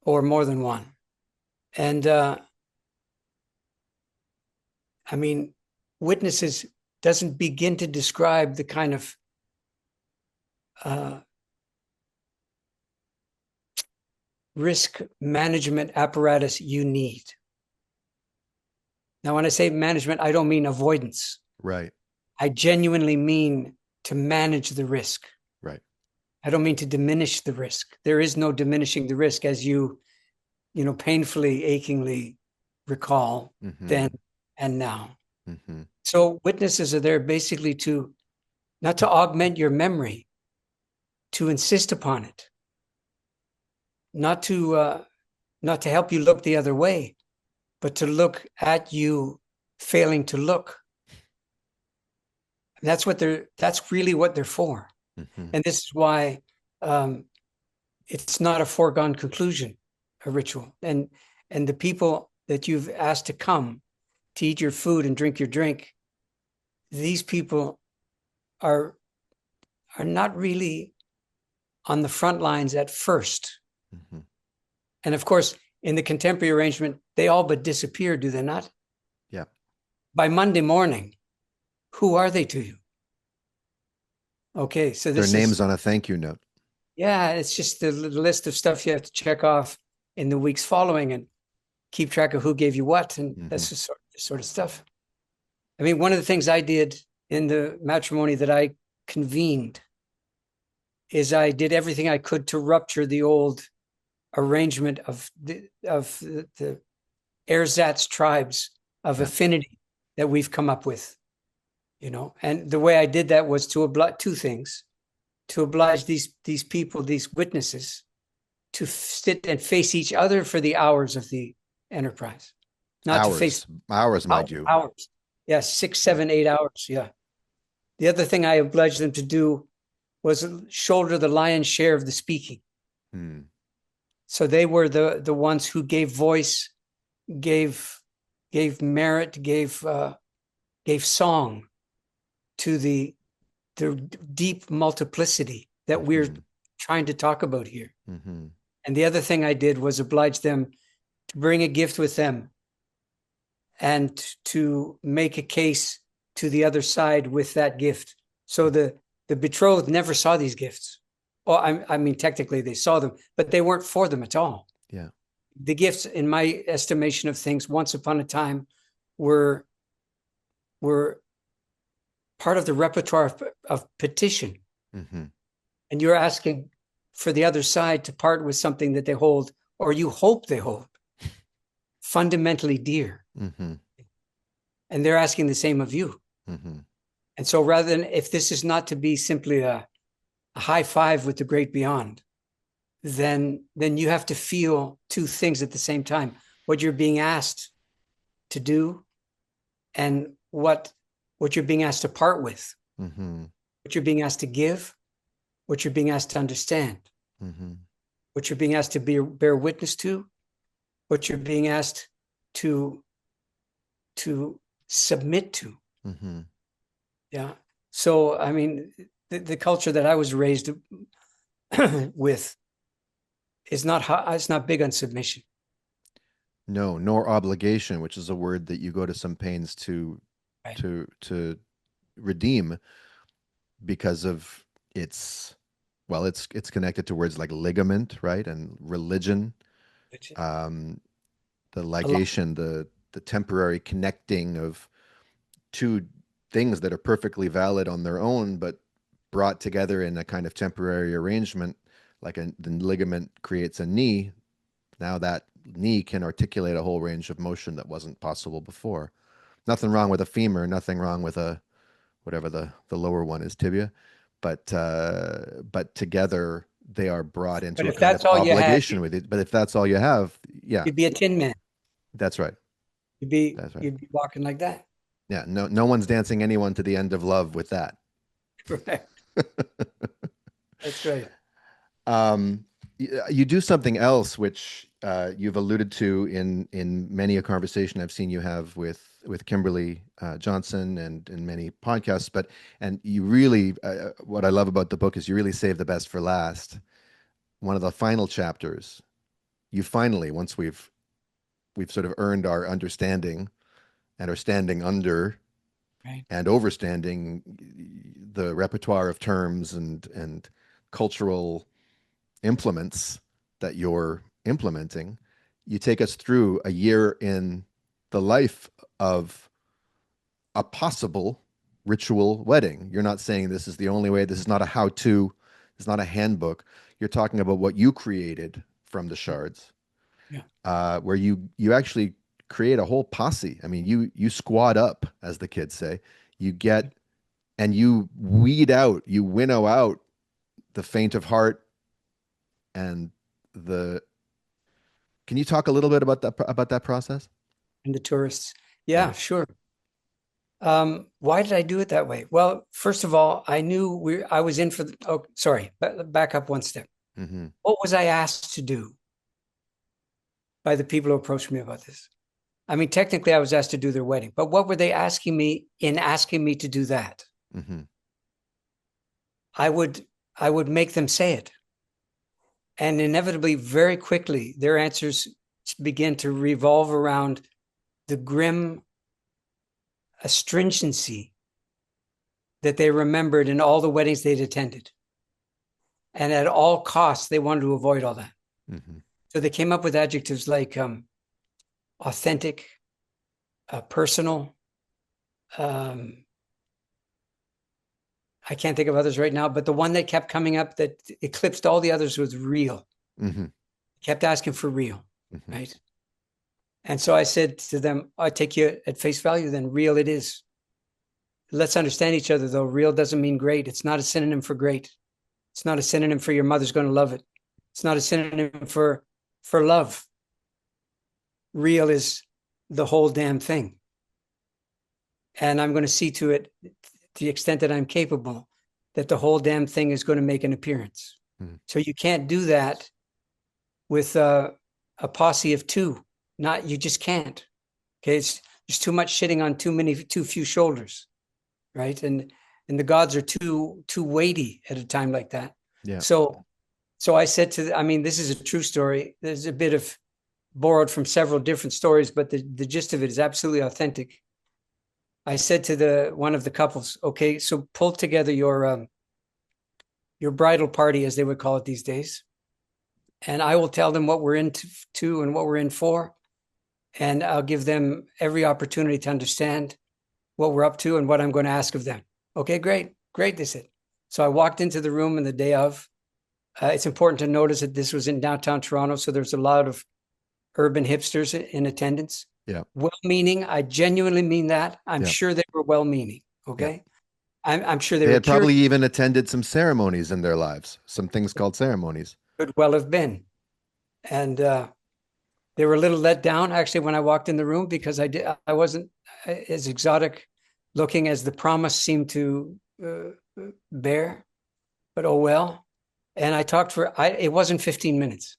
or more than one. And I mean, Witnesses doesn't begin to describe the kind of risk management apparatus you need. Now, when I say management, I don't mean avoidance. Right. I genuinely mean to manage the risk. Right. I don't mean to diminish the risk. There is no diminishing the risk, as you painfully, achingly recall then and now. So witnesses are there basically not to augment your memory, to insist upon it, not to help you look the other way, but to look at you failing to look. And that's really what they're for. And this is why it's not a foregone conclusion, a ritual. And the people that you've asked to come to eat your food and drink your drink, these people are not really on the front lines at first. And of course, in the contemporary arrangement, they all but disappear, do they not? Yeah. By Monday morning, who are they to you? Okay, so their names on a thank you note. Yeah, it's just the list of stuff you have to check off in the weeks following and keep track of who gave you what, and that's the sort of stuff. I mean, one of the things I did in the matrimony that I convened is I did everything I could to rupture the old arrangement of the ersatz tribes of affinity that we've come up with, and the way I did that was to oblige two things: to oblige these people, these witnesses, to sit and face each other for the hours of the enterprise, not hours. To face hours, mind you. Hours. Yeah, 6, 7, 8 hours. Yeah. The other thing I obliged them to do was shoulder the lion's share of the speaking. So they were the ones who gave voice, gave merit, gave song to the deep multiplicity that we're trying to talk about here. And the other thing I did was oblige them to bring a gift with them and to make a case to the other side with that gift. So the betrothed never saw these gifts. Well, I mean, technically they saw them, but they weren't for them at all. Yeah. The gifts, in my estimation of things, once upon a time were part of the repertoire of petition. And you're asking for the other side to part with something that they hold, or you hope they hold, fundamentally dear. And they're asking the same of you. And so rather than, if this is not to be simply a high five with the great beyond, then you have to feel two things at the same time: what you're being asked to do and what you're being asked to part with, what you're being asked to give, what you're being asked to understand, what you're being asked to bear witness to, what you're being asked to submit to. Yeah. So, I mean, the culture that I was raised with is it's not big on submission. No, nor obligation, which is a word that you go to some pains Right. to redeem because of its well, it's connected to words like ligament, right? And religion, um, the A lot, ligation, the temporary connecting of two things that are perfectly valid on their own, but brought together in a kind of temporary arrangement, like the ligament creates a knee. Now that knee can articulate a whole range of motion that wasn't possible before. Nothing wrong with a femur, nothing wrong with a whatever the lower one is, tibia, but together they are brought but into a if kind of that's all you had, obligation with it. But if that's all you have, yeah, you'd be a tin man. that's right. That's right. You'd be walking like that. Yeah, no one's dancing anyone to the end of love with that. Correct. That's right. Um, you do something else which you've alluded to in many a conversation I've seen you have with Kimberly Johnson and in many podcasts. But and you really, what I love about the book is you really save the best for last. One of the final chapters, you finally, once we've sort of earned our understanding and are standing under Right. and overstanding the repertoire of terms and cultural implements that you're implementing, you take us through a year in the life of a possible ritual wedding. You're not saying this is the only way. This is not a how-to. It's not a handbook. You're talking about what you created from the shards, Yeah. where you actually create a whole posse. I mean, you squad up, as the kids say. You get and you weed out, you winnow out the faint of heart and the can you talk a little bit about that process? And the tourists. Yeah. Yeah, sure. Why did I do it that way? Well, first of all, I knew I was in for oh, sorry, back up one step. Hmm. What was I asked to do by the people who approached me about this? I mean, technically I was asked to do their wedding, but what were they asking me in asking me to do that? Hmm. I would I would make them say it. And inevitably, very quickly, their answers begin to revolve around the grim astringency that they remembered in all the weddings they'd attended. And at all costs, they wanted to avoid all that. Hmm. So they came up with adjectives like authentic, personal. Um, I can't think of others right now, but the one that kept coming up that eclipsed all the others was real. Hmm. Kept asking for real, Hmm. right? And so I said to them, I take you at face value, then real it is. Let's understand each other, though. Real doesn't mean great. It's not a synonym for great. It's not a synonym for your mother's going to love it. It's not a synonym for love. Real is the whole damn thing. And I'm going to see to it, to the extent that I'm capable, that the whole damn thing is going to make an appearance. Hmm. So you can't do that with a posse of two. Not you just can't. Okay, there's too much shitting on too few shoulders, right? And the gods are too weighty at a time like that. Yeah. So I said I mean, this is a true story. There's a bit of borrowed from several different stories, but the gist of it is absolutely authentic. I said to one of the couples, okay, so pull together your bridal party, as they would call it these days, and I will tell them what we're into and what we're in for, and I'll give them every opportunity to understand what we're up to and what I'm going to ask of them. Okay, great, they said. So I walked into the room on the day of. It's important to notice that this was in downtown Toronto, so there's a lot of urban hipsters in attendance. Yeah. Well-meaning, I genuinely mean that. I'm Yeah. sure they were well-meaning. Yeah. Okay, I'm sure they They were had probably curious. even attended some ceremonies in their lives, some things called ceremonies. Could well have been, and they were a little let down actually when I walked in the room because I wasn't as exotic looking as the promise seemed to bear. But oh well. And I talked it wasn't 15 minutes.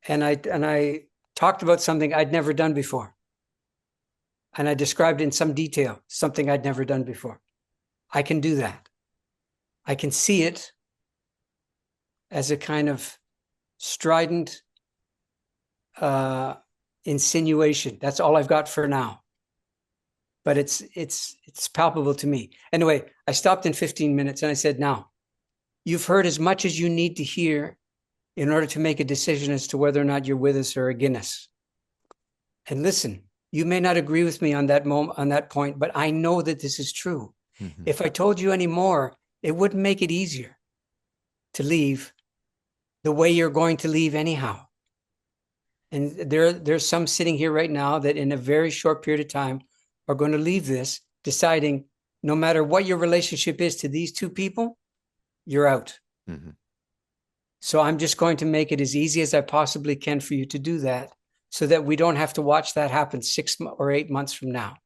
And I talked about something I'd never done before. And I described in some detail something I'd never done before. I can do that. I can see it as a kind of strident insinuation. That's all I've got for now. But it's palpable to me. Anyway, I stopped in 15 minutes and I said, now, you've heard as much as you need to hear in order to make a decision as to whether or not you're with us or against us. And listen, you may not agree with me on that moment, on that point, but I know that this is true. Mm-hmm. If I told you any more, it wouldn't make it easier to leave the way you're going to leave anyhow. And there's some sitting here right now that in a very short period of time are going to leave this deciding no matter what your relationship is to these two people, you're out. Mm-hmm. So I'm just going to make it as easy as I possibly can for you to do that so that we don't have to watch that happen 6 or 8 months from now.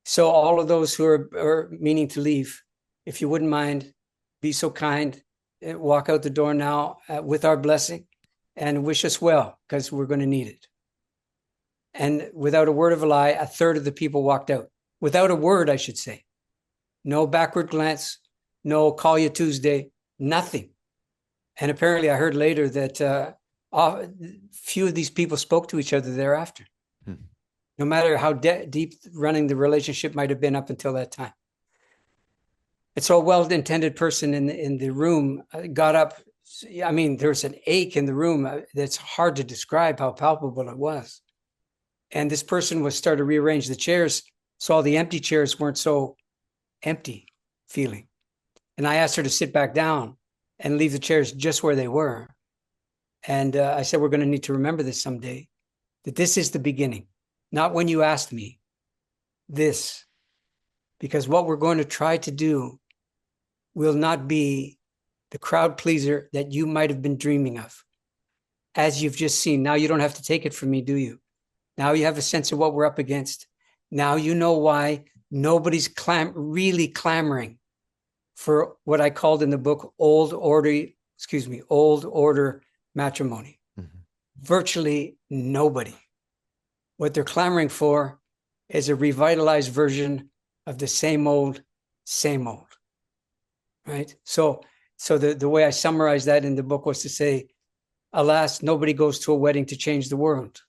So all of those who are meaning to leave, if you wouldn't mind, be so kind, walk out the door now with our blessing and wish us well, because we're going to need it. And without a word of a lie, a third of the people walked out. Without a word, I should say. No backward glance, no call you Tuesday, nothing. And apparently I heard later that few of these people spoke to each other thereafter, no matter how deep running the relationship might have been up until that time. And so a well-intended person in the room got up. I mean, there's an ache in the room that's hard to describe how palpable it was. And this person was starting to rearrange the chairs so all the empty chairs weren't so empty feeling. And I asked her to sit back down and leave the chairs just where they were. And I said, we're going to need to remember this someday, that this is the beginning, not when you asked me, this. Because what we're going to try to do will not be the crowd pleaser that you might have been dreaming of. As you've just seen, now you don't have to take it from me, do you? Now you have a sense of what we're up against. Now you know why nobody's really clamoring for what I called in the book old order matrimony. Mm-hmm. Virtually nobody. What they're clamoring for is a revitalized version of the same old, right? So the way I summarized that in the book was to say, alas, nobody goes to a wedding to change the world.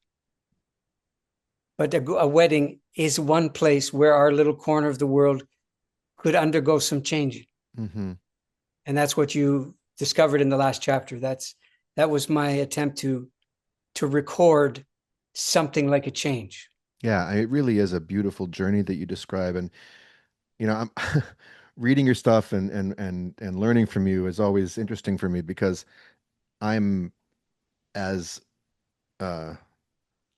But a wedding is one place where our little corner of the world could undergo some changing. Mm-hmm. And that's what you discovered in the last chapter. That was my attempt to record something like a change. Yeah, it really is a beautiful journey that you describe. And, I'm reading your stuff and learning from you is always interesting for me because I'm as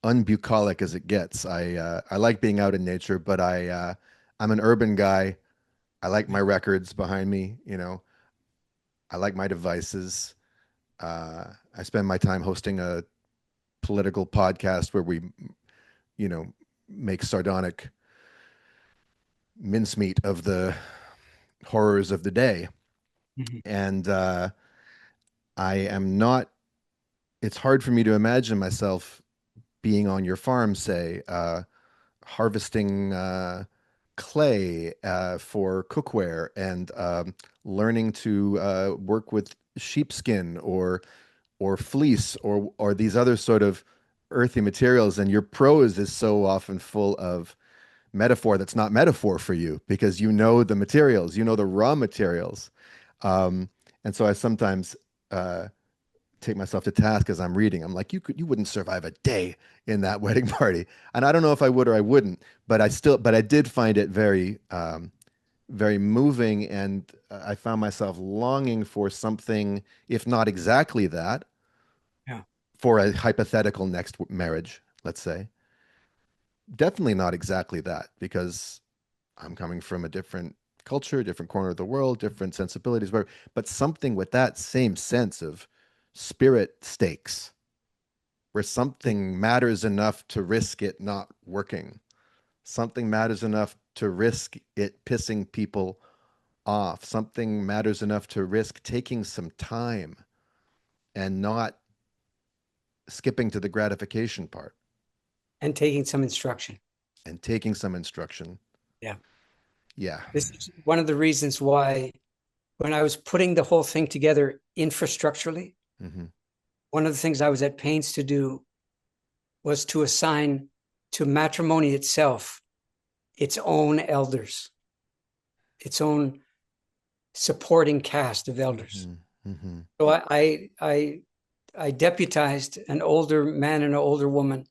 unbucolic as it gets. I like being out in nature, but I'm an urban guy. I like my records behind me, I like my devices. I spend my time hosting a political podcast where we, make sardonic mincemeat of the horrors of the day. Mm-hmm. And I am not, it's hard for me to imagine myself being on your farm, say, harvesting clay for cookware and learning to work with sheepskin or fleece or these other sort of earthy materials. And your prose is so often full of metaphor that's not metaphor for you because you know the materials, you know the raw materials. And so I sometimes take myself to task as I'm reading. I'm like, you wouldn't survive a day in that wedding party. And I don't know if I would or I wouldn't, but I did find it very, very moving. And I found myself longing for something, if not exactly that, yeah, for a hypothetical next marriage, let's say. Definitely not exactly that, because I'm coming from a different culture, different corner of the world, different sensibilities, but something with that same sense of spirit stakes, where something matters enough to risk it not working. Something matters enough to risk it pissing people off. Something matters enough to risk taking some time and not skipping to the gratification part. And taking some instruction. And taking some instruction. Yeah. Yeah. This is one of the reasons why, when I was putting the whole thing together infrastructurally, Mm-hmm. one of the things I was at pains to do was to assign to matrimony itself its own elders, its own supporting cast of elders. Mm-hmm. Mm-hmm. So I deputized an older man and an older woman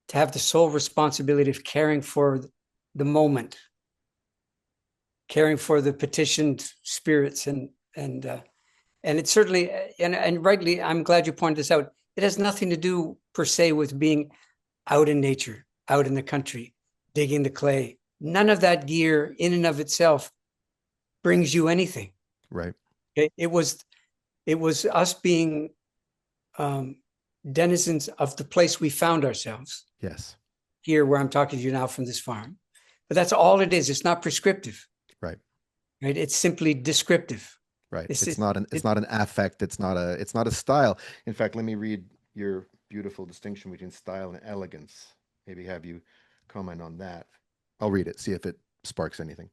to have the sole responsibility of caring for the moment, caring for the petitioned spirits, and it certainly, and rightly, I'm glad you pointed this out. It has nothing to do per se with being out in nature, out in the country, digging the clay. None of that gear in and of itself brings you anything. Right. Okay? It was us being denizens of the place we found ourselves Yes. here, where I'm talking to you now from this farm. But that's all it is. It's not prescriptive. Right. Right. It's simply descriptive. Right. It's It's not an affect. It's not a style. In fact, let me read your beautiful distinction between style and elegance. Maybe have you comment on that. I'll read it, see if it sparks anything.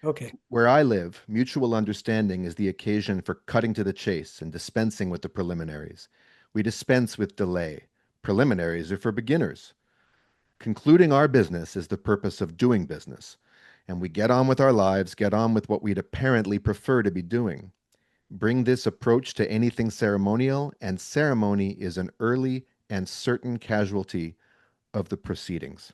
okay. Where I live, mutual understanding is the occasion for cutting to the chase and dispensing with the preliminaries. We dispense with delay. Preliminaries are for beginners. Concluding our business is the purpose of doing business, and we get on with our lives, get on with what we'd apparently prefer to be doing. Bring this approach to anything ceremonial, and ceremony is an early and certain casualty of the proceedings.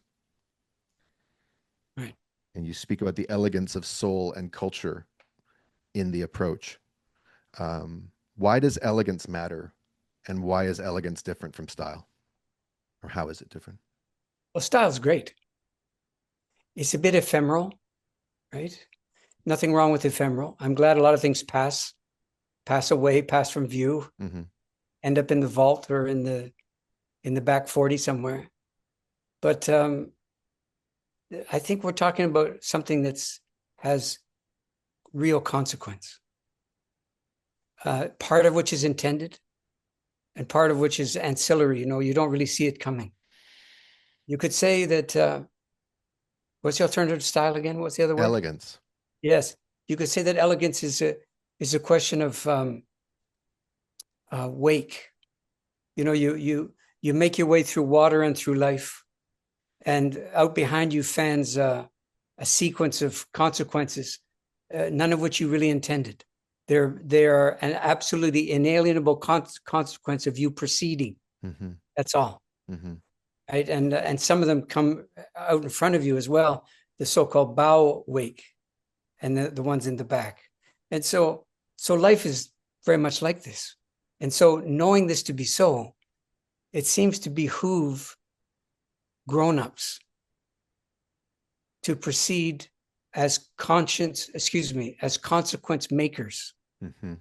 Right. And you speak about the elegance of soul and culture in the approach. Why does elegance matter, and why is elegance different from style? Or how is it different? Well, style's great. It's a bit ephemeral, right? Nothing wrong with ephemeral. I'm glad a lot of things pass away, pass from view, Mm-hmm. end up in the vault or in the back 40 somewhere. But I think we're talking about something that's has real consequence. Part of which is intended, and part of which is ancillary. You don't really see it coming. You could say that. What's the alternative style again? What's the other word? Elegance. Yes, you could say that elegance is a question of wake. You make your way through water and through life, and out behind you fans a sequence of consequences, none of which you really intended. They're an absolutely inalienable consequence of you proceeding. Mm-hmm. That's all, Mm-hmm. right? And some of them come out in front of you as well. The so-called bow wake, and the ones in the back. And so life is very much like this. And so knowing this to be so, it seems to behoove grown-ups to proceed as as consequence makers, Mm-hmm.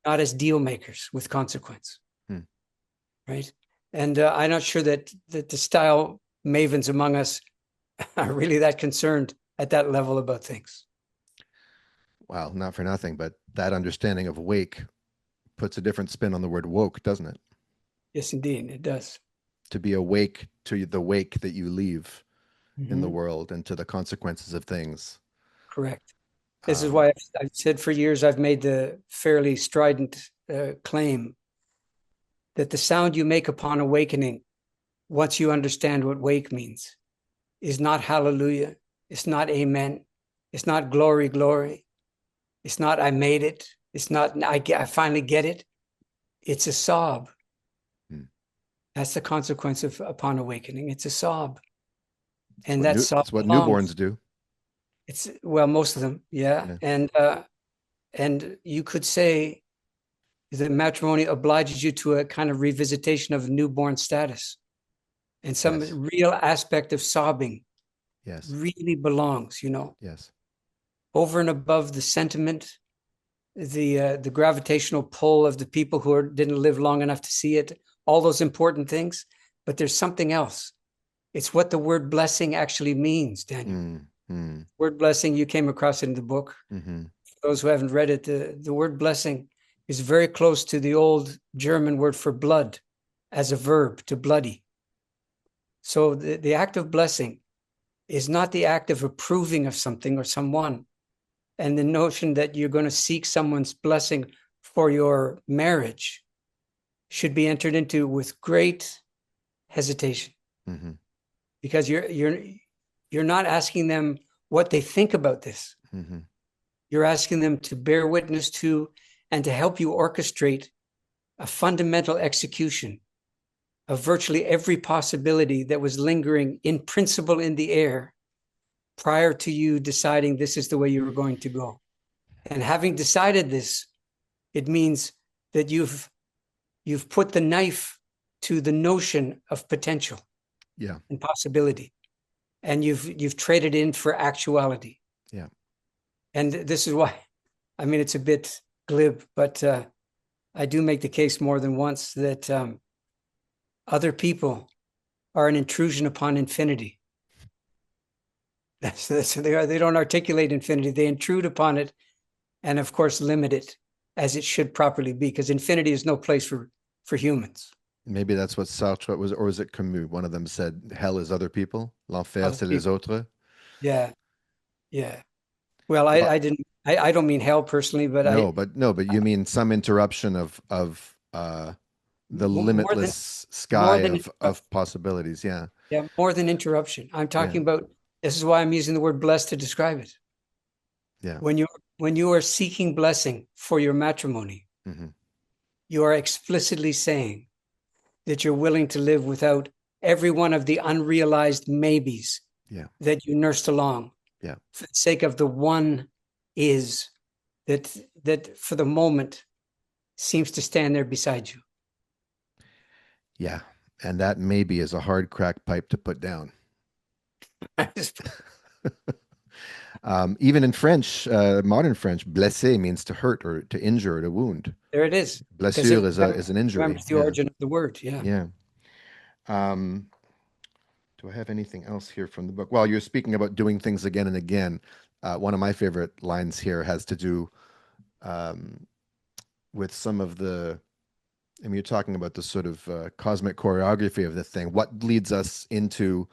not as deal makers with consequence. Mm. Right. And I'm not sure that the style mavens among us are really that concerned at that level about things. Wow, not for nothing, but that understanding of wake puts a different spin on the word woke, doesn't it? Yes, indeed, it does. To be awake to the wake that you leave in the Mm-hmm. world and to the consequences of things. Correct. This is Um, why I've said for years, I've made the fairly strident claim that the sound you make upon awakening, once you understand what wake means, is not hallelujah. It's not amen. It's not glory, glory. It's not I made it. It's not I finally get it. It's a sob. hmm. That's the consequence of upon awakening. It's a sob. It's And what that sob it's what belongs. newborns do. It's, well, most of them, yeah. Yeah. And you could say that matrimony obliges you to a kind of revisitation of newborn status, and some Yes. real aspect of sobbing Yes. really belongs, Yes. over and above the sentiment, the gravitational pull of the people who didn't live long enough to see it, all those important things. But there's something else. It's what the word blessing actually means, Daniel. Mm, mm, Word blessing, you came across it in the book. mm-hmm. For those who haven't read it, the word blessing is very close to the old German word for blood as a verb, to bloody. So the act of blessing is not the act of approving of something or someone. And the notion that you're going to seek someone's blessing for your marriage should be entered into with great hesitation, because you're not asking them what they think about this. You're asking them to bear witness to and to help you orchestrate a fundamental execution of virtually every possibility that was lingering in principle in the air prior to you deciding this is the way you were going to go. And having decided this, it means that you've put the knife to the notion of potential, and possibility, and you've traded in for actuality. And this is why, I mean, it's a bit glib, but I do make the case more than once that other people are an intrusion upon infinity. That's they are. They don't articulate infinity. They intrude upon it, and of course limit it as it should properly be, because infinity is no place for humans. Maybe that's what Sartre was, or was it Camus? One of them said, "Hell is other people, l'enfer c'est les autres." Yeah, yeah. Well, I didn't. I don't mean hell personally, but but you mean some interruption of the limitless sky of possibilities. Yeah. Yeah, more than interruption. I'm talking about, this is why I'm using the word blessed to describe it. Yeah. When you are seeking blessing for your matrimony, you are explicitly saying that you're willing to live without every one of the unrealized maybes that you nursed along for the sake of the one is that for the moment seems to stand there beside you. Yeah. And that maybe is a hard crack pipe to put down. Even in French, modern French, blessé means to hurt or to injure or to wound. There it is. Blessure is an injury. Remember the origin of the word. Yeah. Do I have anything else here from the book? Well, you're speaking about doing things again and again. One of my favorite lines here has to do with some of the, I mean, you're talking about the sort of cosmic choreography of the thing. What leads us into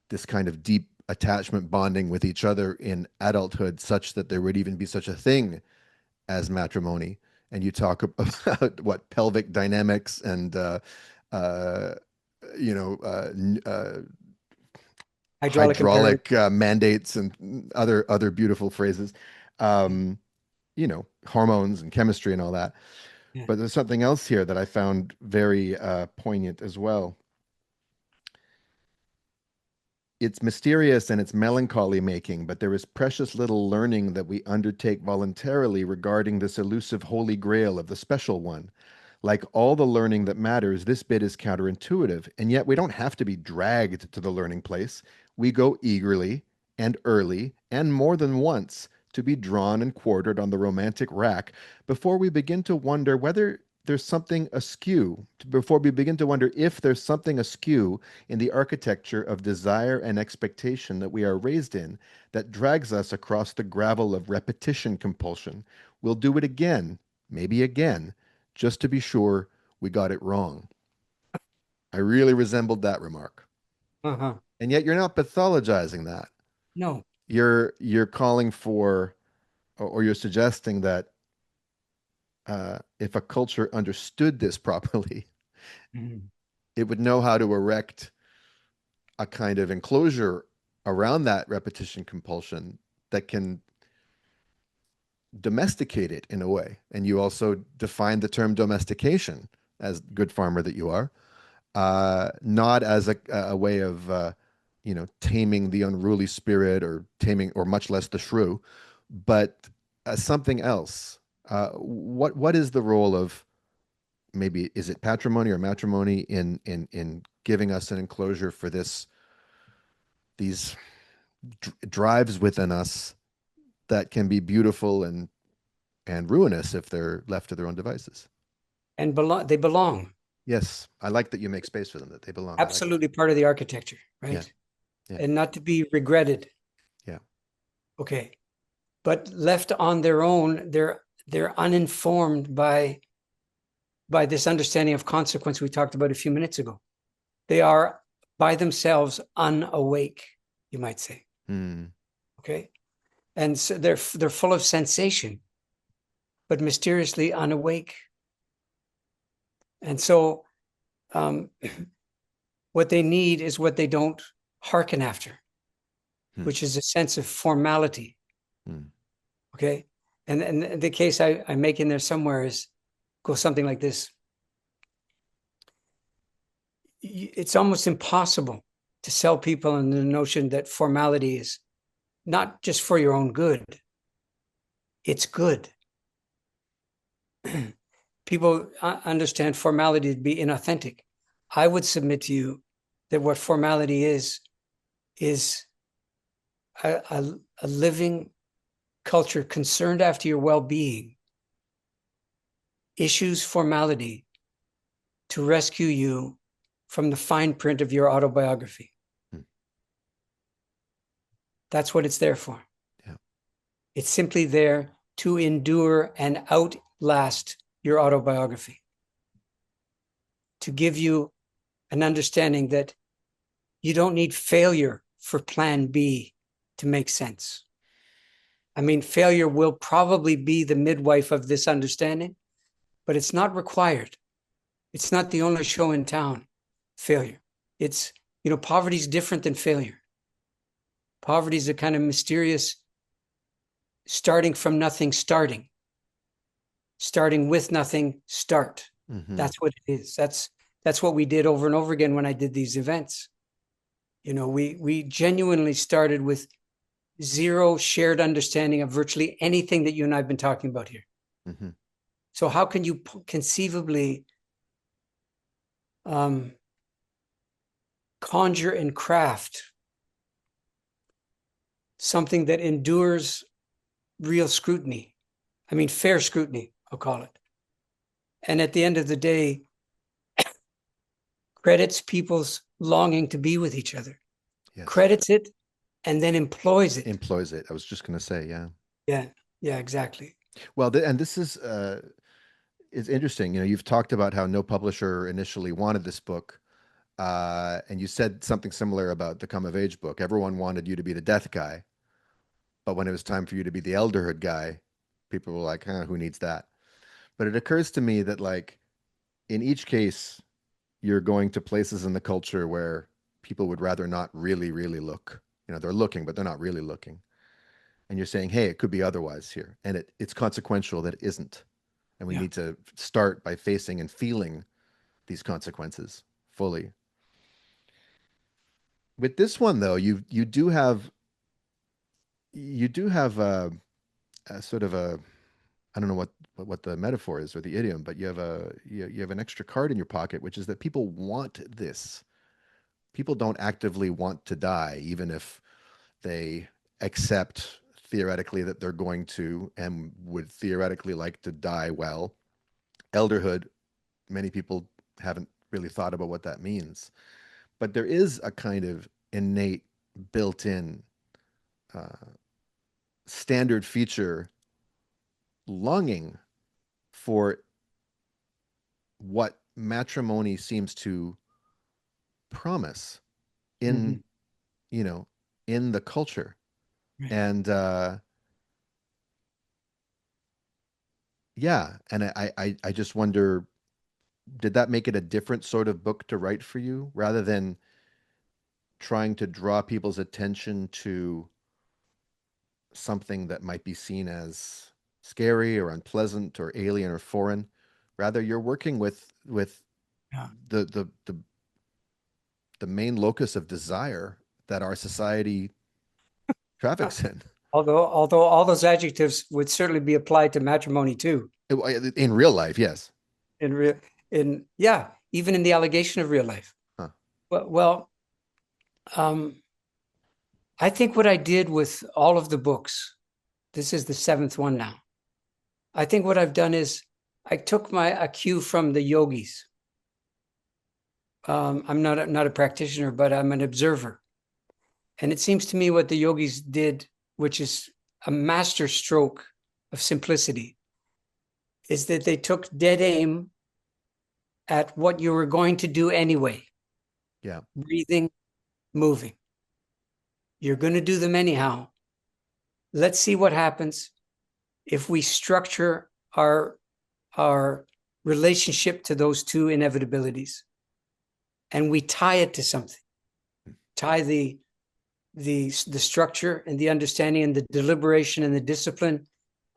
this kind of deep attachment bonding with each other in adulthood, such that there would even be such a thing as matrimony? And you talk about what pelvic dynamics and hydraulic mandates and other beautiful phrases, hormones and chemistry and all that. But there's something else here that I found very poignant as well. It's mysterious and it's melancholy making, but there is precious little learning that we undertake voluntarily regarding this elusive holy grail of the special one. Like all the learning that matters, this bit is counterintuitive, and yet we don't have to be dragged to the learning place. We go eagerly and early and more than once to be drawn and quartered on the romantic rack before we begin to wonder whether there's something askew, before we begin to wonder if there's something askew in the architecture of desire and expectation that we are raised in that drags us across the gravel of repetition compulsion. We'll do it again, maybe again, just to be sure we got it wrong. I really resembled that remark. And yet you're not pathologizing that. No. You're calling for, or you're suggesting that if a culture understood this properly, it would know how to erect a kind of enclosure around that repetition compulsion that can domesticate it in a way. And you also define the term domestication, as good farmer that you are, not as a way of taming the unruly spirit or taming, or much less the shrew, but as something else. What is the role of, maybe is it patrimony or matrimony in giving us an enclosure for these drives within us that can be beautiful and ruinous if they're left to their own devices? And they belong. Yes, I like that you make space for them, that they belong. Absolutely part of the architecture, right? Yeah. And not to be regretted. Yeah. Okay. But left on their own, they're uninformed by this understanding of consequence we talked about a few minutes ago. They are by themselves unawake, you might say. Mm. Okay. And so they're full of sensation, but mysteriously unawake. And so what they need is what they don't hearken after, which is a sense of formality. Okay. And the case I make in there somewhere goes something like this. It's almost impossible to sell people on the notion that formality is not just for your own good. It's good. People understand formality to be inauthentic. I would submit to you that what formality is a living culture concerned after your well-being issues formality to rescue you from the fine print of your autobiography. That's what it's there for. Yeah. It's simply there to endure and outlast your autobiography, to give you an understanding that you don't need failure for plan B to make sense. I mean, failure will probably be the midwife of this understanding, but it's not required. It's not the only show in town, failure. It's, poverty is different than failure. Poverty is a kind of mysterious starting from nothing, starting with nothing, start. Mm-hmm. That's what it is. That's what we did over and over again when I did these events. We genuinely started with zero shared understanding of virtually anything that you and I have been talking about here. Mm-hmm. So how can you conceivably conjure and craft something that endures real scrutiny? I mean, fair scrutiny, I'll call it. And at the end of the day, credits people's longing to be with each other. Yes. Credits it and then employs it. Employs it. I was just going to say, yeah. Yeah, exactly. Well, and this is it's interesting. You've talked about how no publisher initially wanted this book. And you said something similar about the come of age book. Everyone wanted you to be the death guy. But when it was time for you to be the elderhood guy, people were like, who needs that? But it occurs to me that, like, in each case, you're going to places in the culture where people would rather not really, really look. They're looking, but they're not really looking. And you're saying, hey, it could be otherwise here. And it's consequential that it isn't. And we need to start by facing and feeling these consequences fully. With this one, though, you do have a sort of a, I don't know what the metaphor is or the idiom, but you have an extra card in your pocket, which is that people want this. People don't actively want to die, even if they accept theoretically that they're going to and would theoretically like to die well. Elderhood, many people haven't really thought about what that means. But there is a kind of innate, built-in standard feature longing for what matrimony seems to promise in, in the culture. Right. And and I just wonder, did that make it a different sort of book to write for you rather than trying to draw people's attention to something that might be seen as scary or unpleasant or alien or foreign? Rather, you're working with the main locus of desire that our society traffics in. Although all those adjectives would certainly be applied to matrimony too. In real life, yes. Even in the allegation of real life. Huh. Well, I think what I did with all of the books, this is the 7th one now. I think what I've done is I took a cue from the yogis. I'm not a practitioner, but I'm an observer. And it seems to me what the yogis did, which is a master stroke of simplicity, is that they took dead aim at what you were going to do anyway. Yeah. Breathing, moving. You're going to do them anyhow. Let's see what happens if we structure our relationship to those two inevitabilities and we tie it to something. Tie the structure and the understanding and the deliberation and the discipline,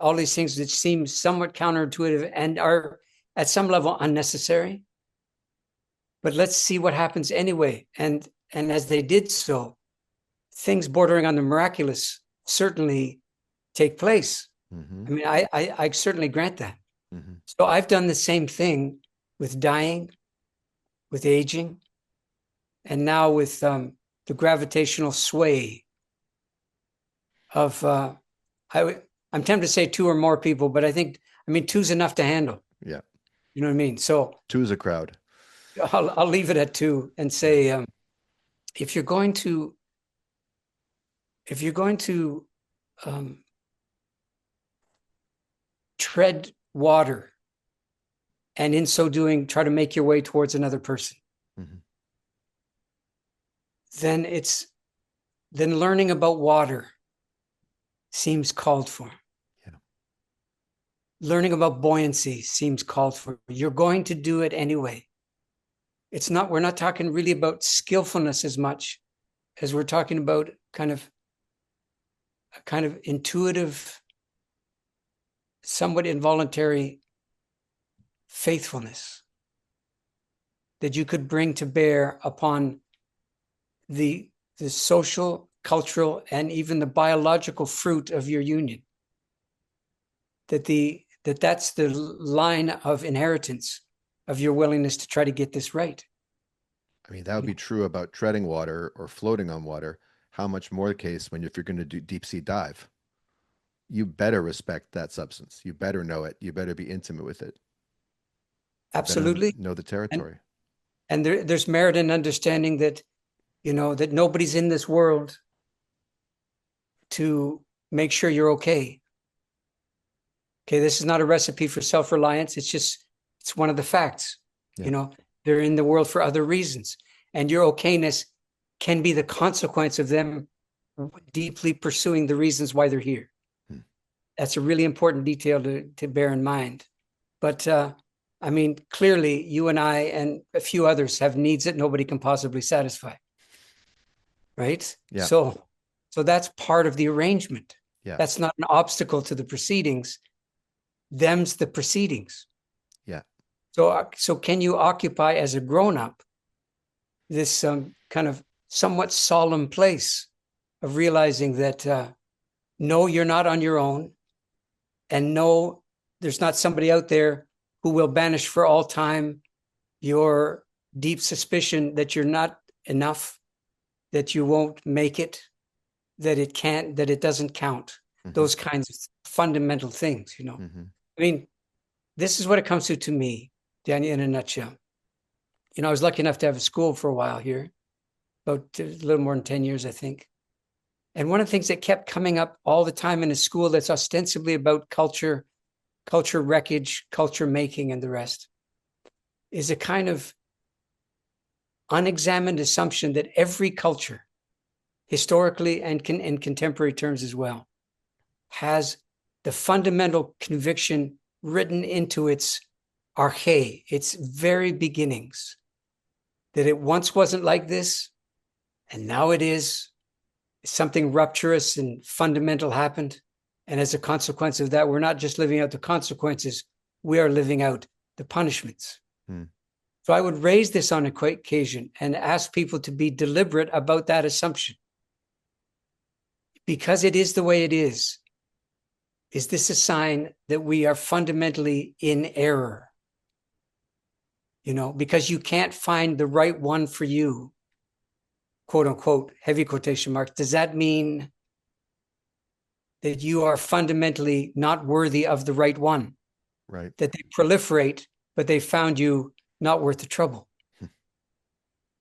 all these things that seem somewhat counterintuitive and are at some level unnecessary. But let's see what happens anyway. And as they did so, things bordering on the miraculous certainly take place. Mm-hmm. I mean, I certainly grant that. Mm-hmm. So I've done the same thing with dying, with aging, and now with the gravitational sway of, I'm tempted to say two or more people, but I mean, two's enough to handle. Yeah. You know what I mean? So Two's a crowd. I'll leave it at two and say, if you're going to tread water and in so doing try to make your way towards another person, Mm-hmm. then learning about water seems called for. Yeah. Learning about buoyancy seems called for. You're going to do it anyway. We're not talking really about skillfulness as much as we're talking about kind of intuitive, somewhat involuntary faithfulness that you could bring to bear upon the social, cultural, and even the biological fruit of your union. That's the line of inheritance of your willingness to try to get this right. I mean, that would be true about treading water or floating on water. How much more the case if you're going to do deep sea dive? You better respect that substance. You better know it. You better be intimate with it. Absolutely. Know the territory. And there's merit in understanding that, that nobody's in this world to make sure you're okay. Okay, this is not a recipe for self-reliance. It's one of the facts. Yeah. They're in the world for other reasons. And your okayness can be the consequence of them deeply pursuing the reasons why they're here. That's a really important detail to bear in mind. But I mean, clearly you and I and a few others have needs that nobody can possibly satisfy. Right? Yeah. So that's part of the arrangement. Yeah. That's not an obstacle to the proceedings. Them's the proceedings. Yeah. So can you occupy as a grown-up this kind of somewhat solemn place of realizing that no, you're not on your own, and no, there's not somebody out there who will banish for all time your deep suspicion that you're not enough, that you won't make it, that it doesn't count. Mm-hmm. Those kinds of fundamental things, Mm-hmm. I mean, this is what it comes to me, Danny, in a nutshell. I was lucky enough to have a school for a while here, about a little more than 10 years, I think. And one of the things that kept coming up all the time in a school that's ostensibly about culture wreckage, culture making, and the rest, is a kind of unexamined assumption that every culture, historically and in contemporary terms as well, has the fundamental conviction written into its arche, its very beginnings, that it once wasn't like this, and now it is. Something rupturous and fundamental happened. And as a consequence of that, we're not just living out the consequences, we are living out the punishments. So I would raise this on occasion and ask people to be deliberate about that assumption. Because it is the way it is this a sign that we are fundamentally in error? Because you can't find the right one for you, quote unquote, heavy quotation marks. Does that mean that you are fundamentally not worthy of the right one? Right. That they proliferate, but they found you not worth the trouble?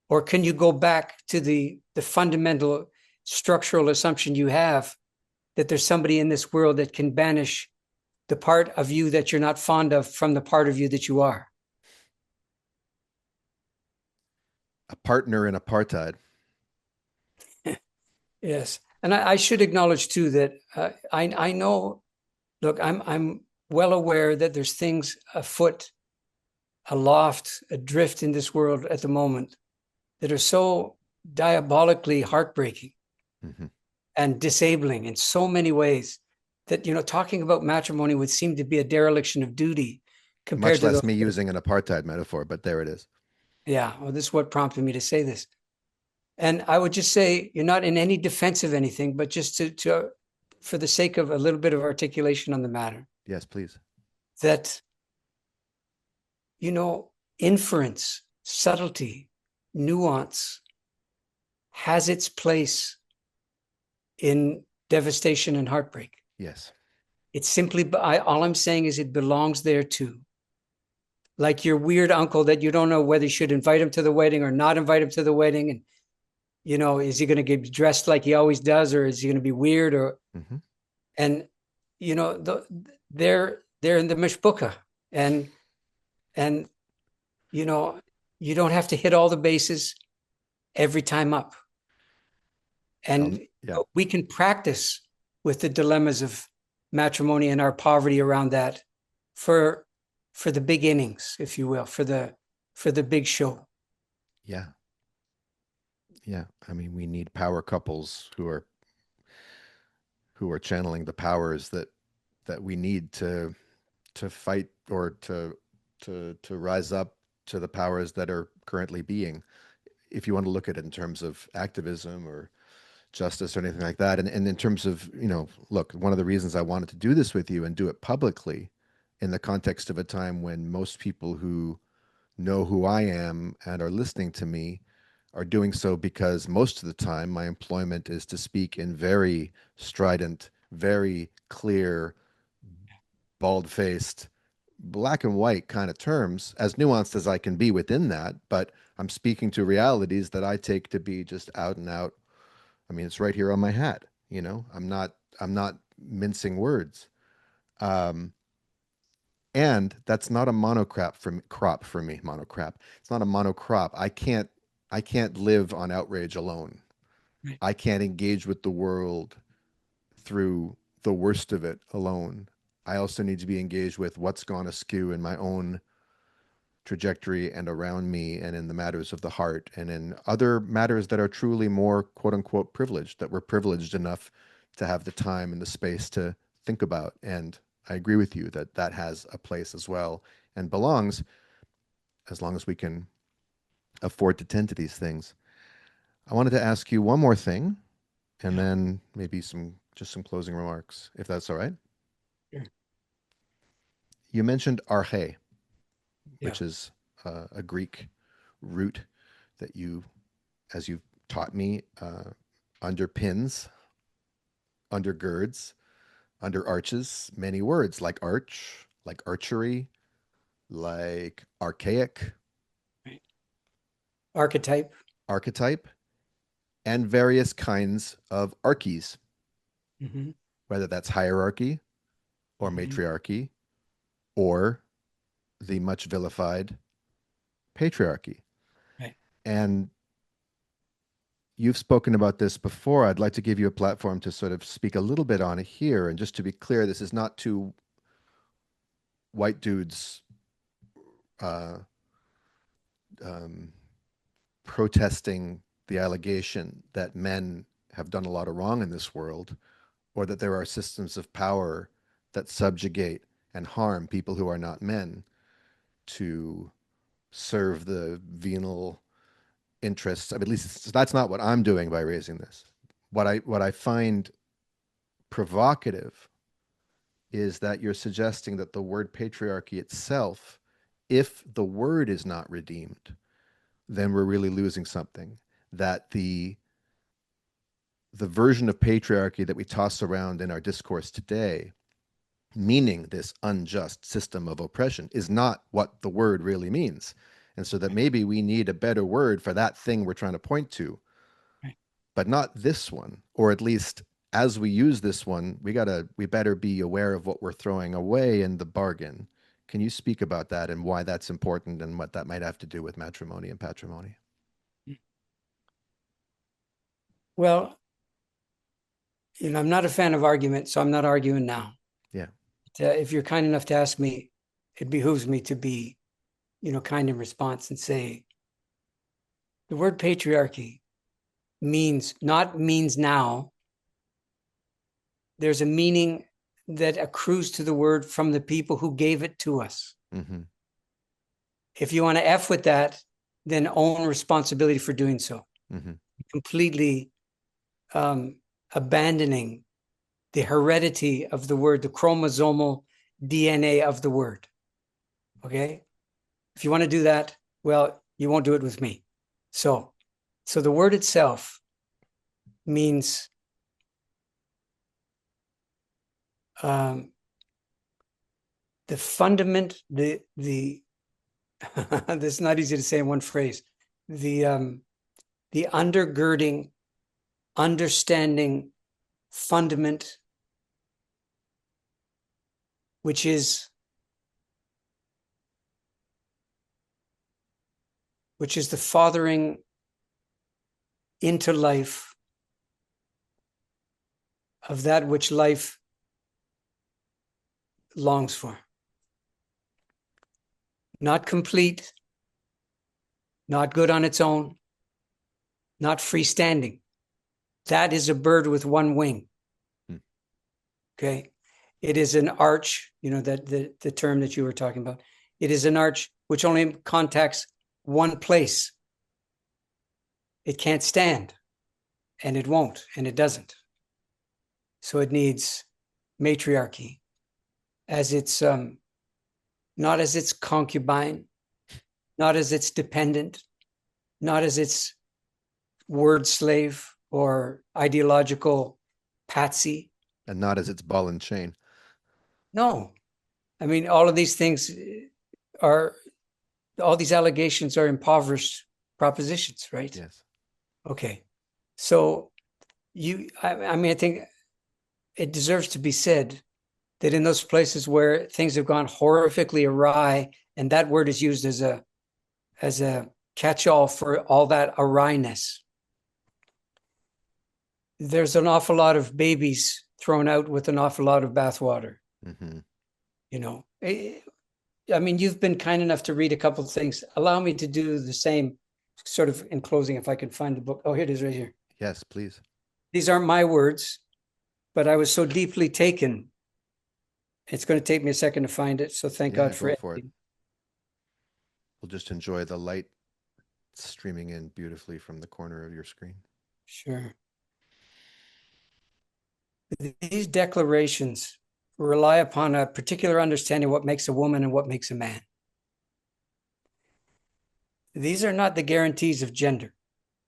Or can you go back to the fundamental structural assumption you have that there's somebody in this world that can banish the part of you that you're not fond of from the part of you that you are? A partner in apartheid. Yes. And I should acknowledge too that I know, look, I'm well aware that there's things afoot, aloft, adrift in this world at the moment that are so diabolically heartbreaking Hmm. and disabling in so many ways that, talking about matrimony would seem to be a dereliction of duty compared Much to less those. me using an apartheid metaphor, but there it is. Yeah. Well, this is what prompted me to say this. And I would just say, you're not in any defense of anything, but just to for the sake of a little bit of articulation on the matter, Yes, please. that, you know, inference, subtlety, nuance has its place in devastation and heartbreak. Yes. It's simply, all I'm saying is it belongs there too. Like your weird uncle that you don't know whether you should invite him to the wedding or not invite him to the wedding. And, is he going to get dressed like he always does, or is he going to be weird? Hmm. And, they're in the mishpucha. And, and, you know, you don't have to hit all the bases every time up. And Yeah. we can practice with the dilemmas of matrimony and our poverty around that for the big innings, if you will, for the big show. Yeah. Yeah. I mean, we need power couples who are channeling the powers that we need to fight or to rise up to the powers that are currently being, if you want to look at it in terms of activism or justice or anything like that. And in terms of, look, one of the reasons I wanted to do this with you and do it publicly in the context of a time when most people who know who I am and are listening to me are doing so because most of the time my employment is to speak in very strident, very clear, bald-faced, black and white kind of terms, as nuanced as I can be within that, but I'm speaking to realities that I take to be just out and out. I mean, it's right here on my hat, I'm not mincing words. Um, and that's not a monocrop for crop for me, monocrop. It's not a monocrop. I can't live on outrage alone. Right. I can't engage with the world through the worst of it alone. I also need to be engaged with what's gone askew in my own trajectory and around me and in the matters of the heart and in other matters that are truly more quote unquote privileged, that we're privileged enough to have the time and the space to think about. And I agree with you that that has a place as well and belongs, as long as we can afford to tend to these things. I wanted to ask you one more thing and Yeah. then maybe some closing remarks, if that's all right. Sure. You mentioned arche, Yeah. which is a Greek root that you, as you've taught me, underpins, undergirds, underarches many words like arch, like archery, like archaic, Right. Archetype. archetype, and various kinds of archies, Mm-hmm. whether that's hierarchy or Mm-hmm. matriarchy or the much vilified patriarchy. Right. And you've spoken about this before. I'd like to give you a platform to sort of speak a little bit on it here. And just to be clear, this is not two white dudes uh, um, protesting the allegation that men have done a lot of wrong in this world, or that there are systems of power that subjugate and harm people who are not men to serve the venal interests. I mean, at least that's not what I'm doing by raising this. What I find provocative is that you're suggesting that the word patriarchy itself, if the word is not redeemed, then we're really losing something. That the version of patriarchy that we toss around in our discourse today, meaning this unjust system of oppression, is not what the word really means. And so that Right. maybe we need a better word for that thing we're trying to point to, Right. but not this one. Or at least as we use this one, we better be aware of what we're throwing away in the bargain. Can you speak about that and why that's important and what that might have to do with matrimony and patrimony? Well, I'm not a fan of argument, so I'm not arguing now. Yeah. If you're kind enough to ask me, it behooves me to be, kind in response and say, the word patriarchy means now. There's a meaning that accrues to the word from the people who gave it to us. Mm-hmm. If you want to F with that, then own responsibility for doing so. Mm-hmm. Completely abandoning the heredity of the word, the chromosomal DNA of the word. Okay? If you want to do that, well, you won't do it with me. So the word itself means the fundament, the this is not easy to say in one phrase. The undergirding, understanding fundament, which is the fathering into life of that which life longs for. Not complete, not good on its own, not freestanding. That is a bird with one wing. Okay. It is an arch, that the term that you were talking about. It is an arch which only contacts one place. It can't stand, and it won't, and it doesn't. So it needs matriarchy as its not as its concubine, not as its dependent, not as its word slave or ideological patsy. And not as its ball and chain. No. I mean, all these allegations are impoverished propositions, right? Yes. Okay. So I think it deserves to be said that in those places where things have gone horrifically awry, and that word is used as a catch-all for all that awryness, there's an awful lot of babies thrown out with an awful lot of bathwater. Mm-hmm. I mean, you've been kind enough to read a couple of things. Allow me to do the same, sort of in closing, if I can find the book. Oh, here it is right here. Yes, please. These aren't my words, but I was so deeply taken. It's going to take me a second to find it. So thank God for it. We'll just enjoy the light streaming in beautifully from the corner of your screen. Sure. These declarations rely upon a particular understanding of what makes a woman and what makes a man. These are not the guarantees of gender.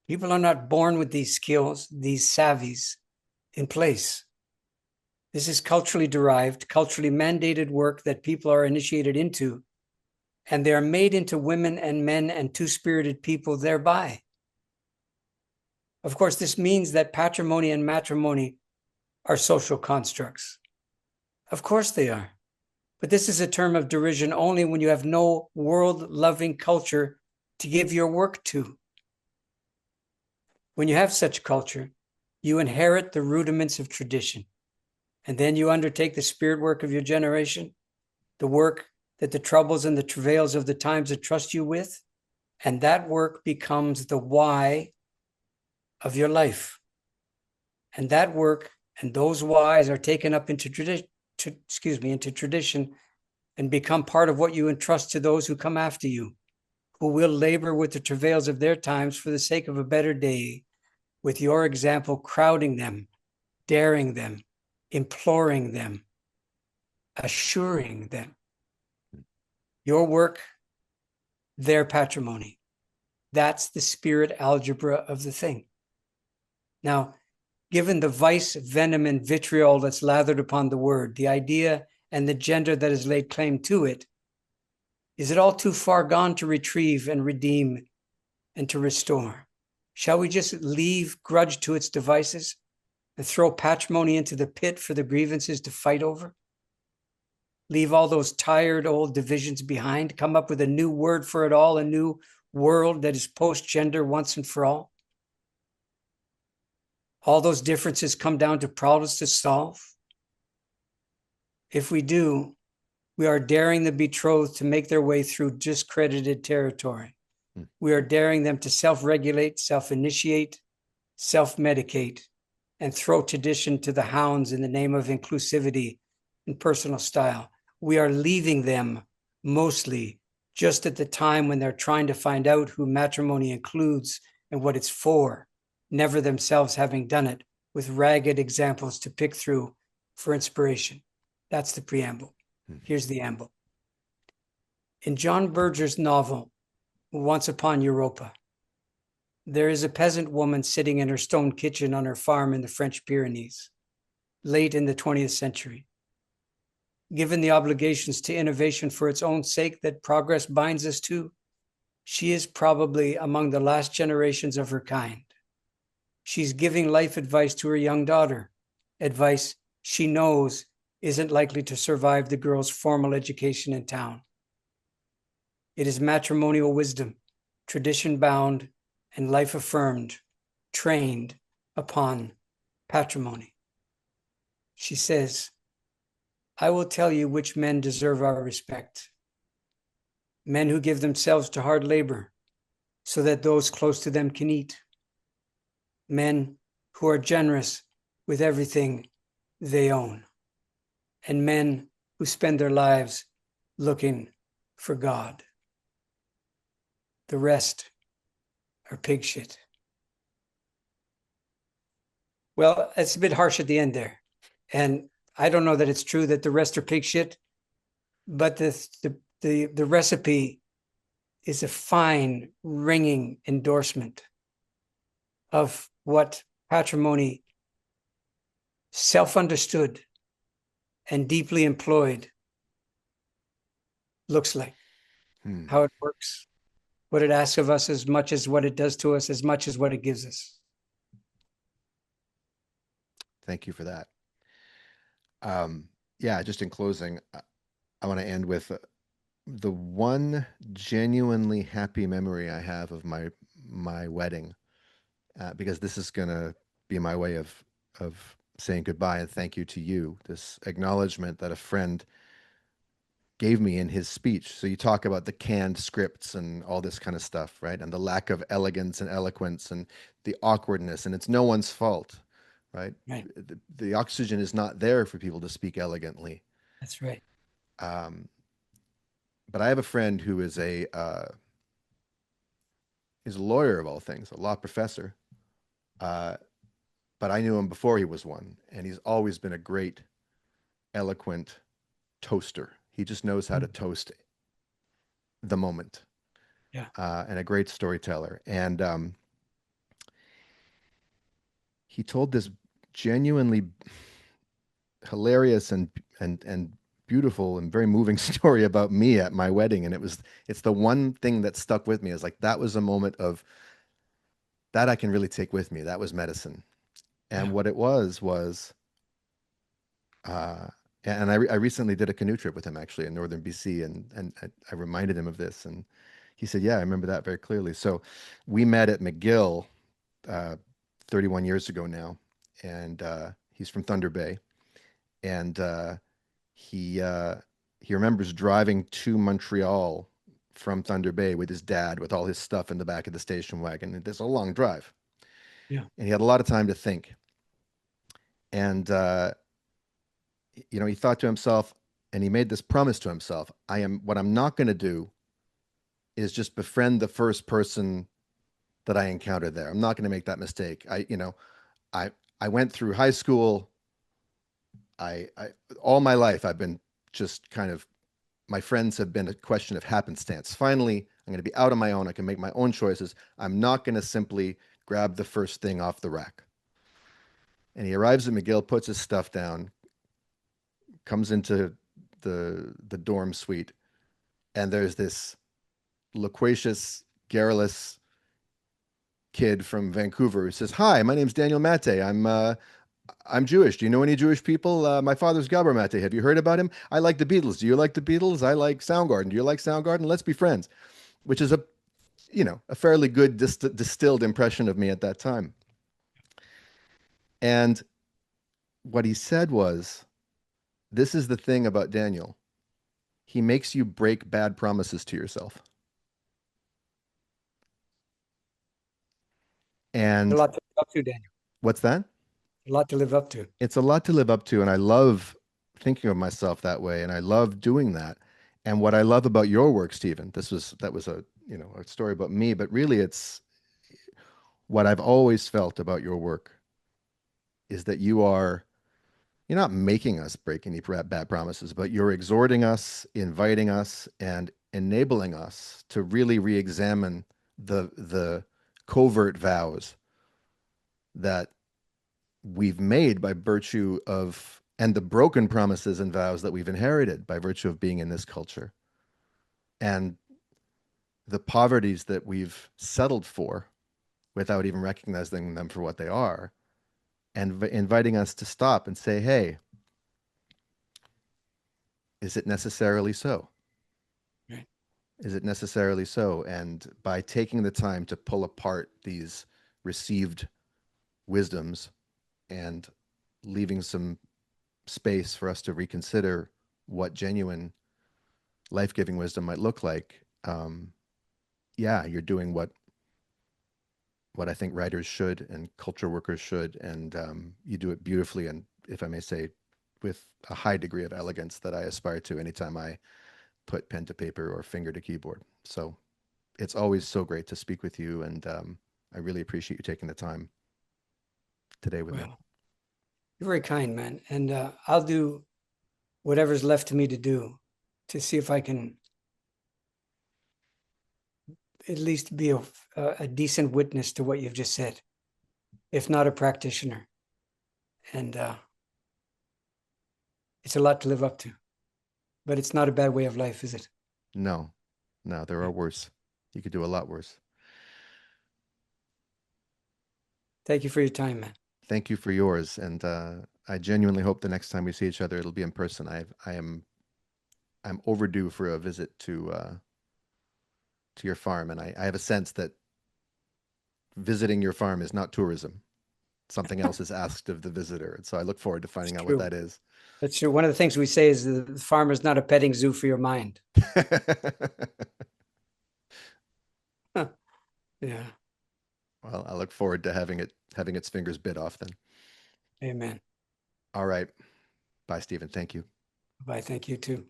People are not born with these skills, these savvies in place. This is culturally derived, culturally mandated work that people are initiated into, and they are made into women and men and two-spirited people thereby. Of course, this means that patrimony and matrimony are social constructs. Of course they are. But this is a term of derision only when you have no world-loving culture to give your work to. When you have such culture, you inherit the rudiments of tradition, and then you undertake the spirit work of your generation, the work that the troubles and the travails of the times entrust you with, and that work becomes the why of your life. And that work and those whys are taken up into tradition and become part of what you entrust to those who come after you, who will labor with the travails of their times for the sake of a better day, with your example crowding them, daring them, imploring them, assuring them. Your work, their patrimony. That's the spirit algebra of the thing. Now, given the vice, venom, and vitriol that's lathered upon the word, the idea and the gender that has laid claim to it, is it all too far gone to retrieve and redeem and to restore? Shall we just leave grudge to its devices and throw patrimony into the pit for the grievances to fight over? Leave all those tired old divisions behind, come up with a new word for it all, a new world that is post-gender once and for all? All those differences come down to problems to solve? If we do, we are daring the betrothed to make their way through discredited territory. We are daring them to self-regulate, self-initiate, self-medicate, and throw tradition to the hounds in the name of inclusivity and personal style. We are leaving them mostly just at the time when they're trying to find out who matrimony includes and what it's for, never themselves having done it, with ragged examples to pick through for inspiration. That's the preamble. Here's the amble. In John Berger's novel, Once Upon Europa, there is a peasant woman sitting in her stone kitchen on her farm in the French Pyrenees, late in the 20th century. Given the obligations to innovation for its own sake that progress binds us to, she is probably among the last generations of her kind. She's giving life advice to her young daughter, advice she knows isn't likely to survive the girl's formal education in town. It is matrimonial wisdom, tradition bound and life affirmed, trained upon patrimony. She says, I will tell you which men deserve our respect. Men who give themselves to hard labor so that those close to them can eat. Men who are generous with everything they own. And men who spend their lives looking for God. The rest are pig shit. Well, it's a bit harsh at the end there. And I don't know that it's true that the rest are pig shit, but the recipe is a fine, ringing endorsement of what patrimony, self-understood and deeply employed, looks like, how it works, what it asks of us as much as what it does to us, as much as what it gives us. Thank you for that. Yeah, just in closing, I want to end with the one genuinely happy memory I have of my wedding, because this is gonna be my way of saying goodbye and thank you to you. This acknowledgement that a friend gave me in his speech. So you talk about the canned scripts and all this kind of stuff, right? And the lack of elegance and eloquence and the awkwardness, and it's no one's fault, right? Right. The oxygen is not there for people to speak elegantly. That's right. But I have a friend who is a lawyer of all things, a law professor. Uh, but I knew him before he was one, and he's always been a great, eloquent toaster. He just knows how to toast the moment. Yeah. And a great storyteller. And he told this genuinely hilarious and beautiful and very moving story about me at my wedding. And it's the one thing that stuck with me, is like, that was a moment of that I can really take with me. That was medicine. And what it was uh and I recently did a canoe trip with him, actually, in northern BC, and I reminded him of this, and he said, yeah, I remember that very clearly. So we met at McGill 31 years ago now, and he's from Thunder Bay, and he remembers driving to Montreal from Thunder Bay with his dad, with all his stuff in the back of the station wagon. It's a long drive. Yeah. And he had a lot of time to think. And he thought to himself, and he made this promise to himself: what I'm not going to do is just befriend the first person that I encounter there. I'm not going to make that mistake. I went through high school. I all my life I've been just kind of, my friends have been a question of happenstance. Finally, I'm going to be out on my own. I can make my own choices. I'm not going to simply grab the first thing off the rack. And he arrives at McGill, puts his stuff down, comes into the dorm suite, and there's this loquacious, garrulous kid from Vancouver who says, "Hi, my name's Daniel Mate. I'm Jewish. Do you know any Jewish people? My father's Gabor Mate. Have you heard about him? I like the Beatles. Do you like the Beatles? I like Soundgarden. Do you like Soundgarden? Let's be friends." Which is a fairly good distilled impression of me at that time. And what he said was, this is the thing about Daniel. He makes you break bad promises to yourself. A And lot to live up to, Daniel. what's that? A lot to live up to. It's a lot to live up to. And I love thinking of myself that way. And I love doing that. And what I love about your work, Stephen, that was a, a story about me, but really it's what I've always felt about your work is that you're not making us break any bad promises, but you're exhorting us, inviting us, and enabling us to really re-examine the covert vows that we've made by virtue of, and the broken promises and vows that we've inherited by virtue of being in this culture, and the poverties that we've settled for without even recognizing them for what they are, and inviting us to stop and say, hey, is it necessarily so? Right. Is it necessarily so? And by taking the time to pull apart these received wisdoms and leaving some space for us to reconsider what genuine life-giving wisdom might look like, yeah, you're doing what I think writers should and culture workers should, and you do it beautifully, and if I may say, with a high degree of elegance that I aspire to anytime I put pen to paper or finger to keyboard. So it's always so great to speak with you, and I really appreciate you taking the time today with me. Well, you're very kind, man. And I'll do whatever's left to me to do to see if I can at least be a decent witness to what you've just said, if not a practitioner. And it's a lot to live up to, but it's not a bad way of life, is it? No, no, there are worse. You could do a lot worse. Thank you for your time, man. Thank you for yours, and I genuinely hope the next time we see each other, it'll be in person. I'm overdue for a visit to your farm, and I have a sense that visiting your farm is not tourism. Something else is asked of the visitor, and so I look forward to It's finding out what true. that is. That's true. One of the things we say is the farm is not a petting zoo for your mind. Yeah. Well, I look forward to having its fingers bit off then. Amen. All right. Bye, Stephen. Thank you. Bye. Thank you too.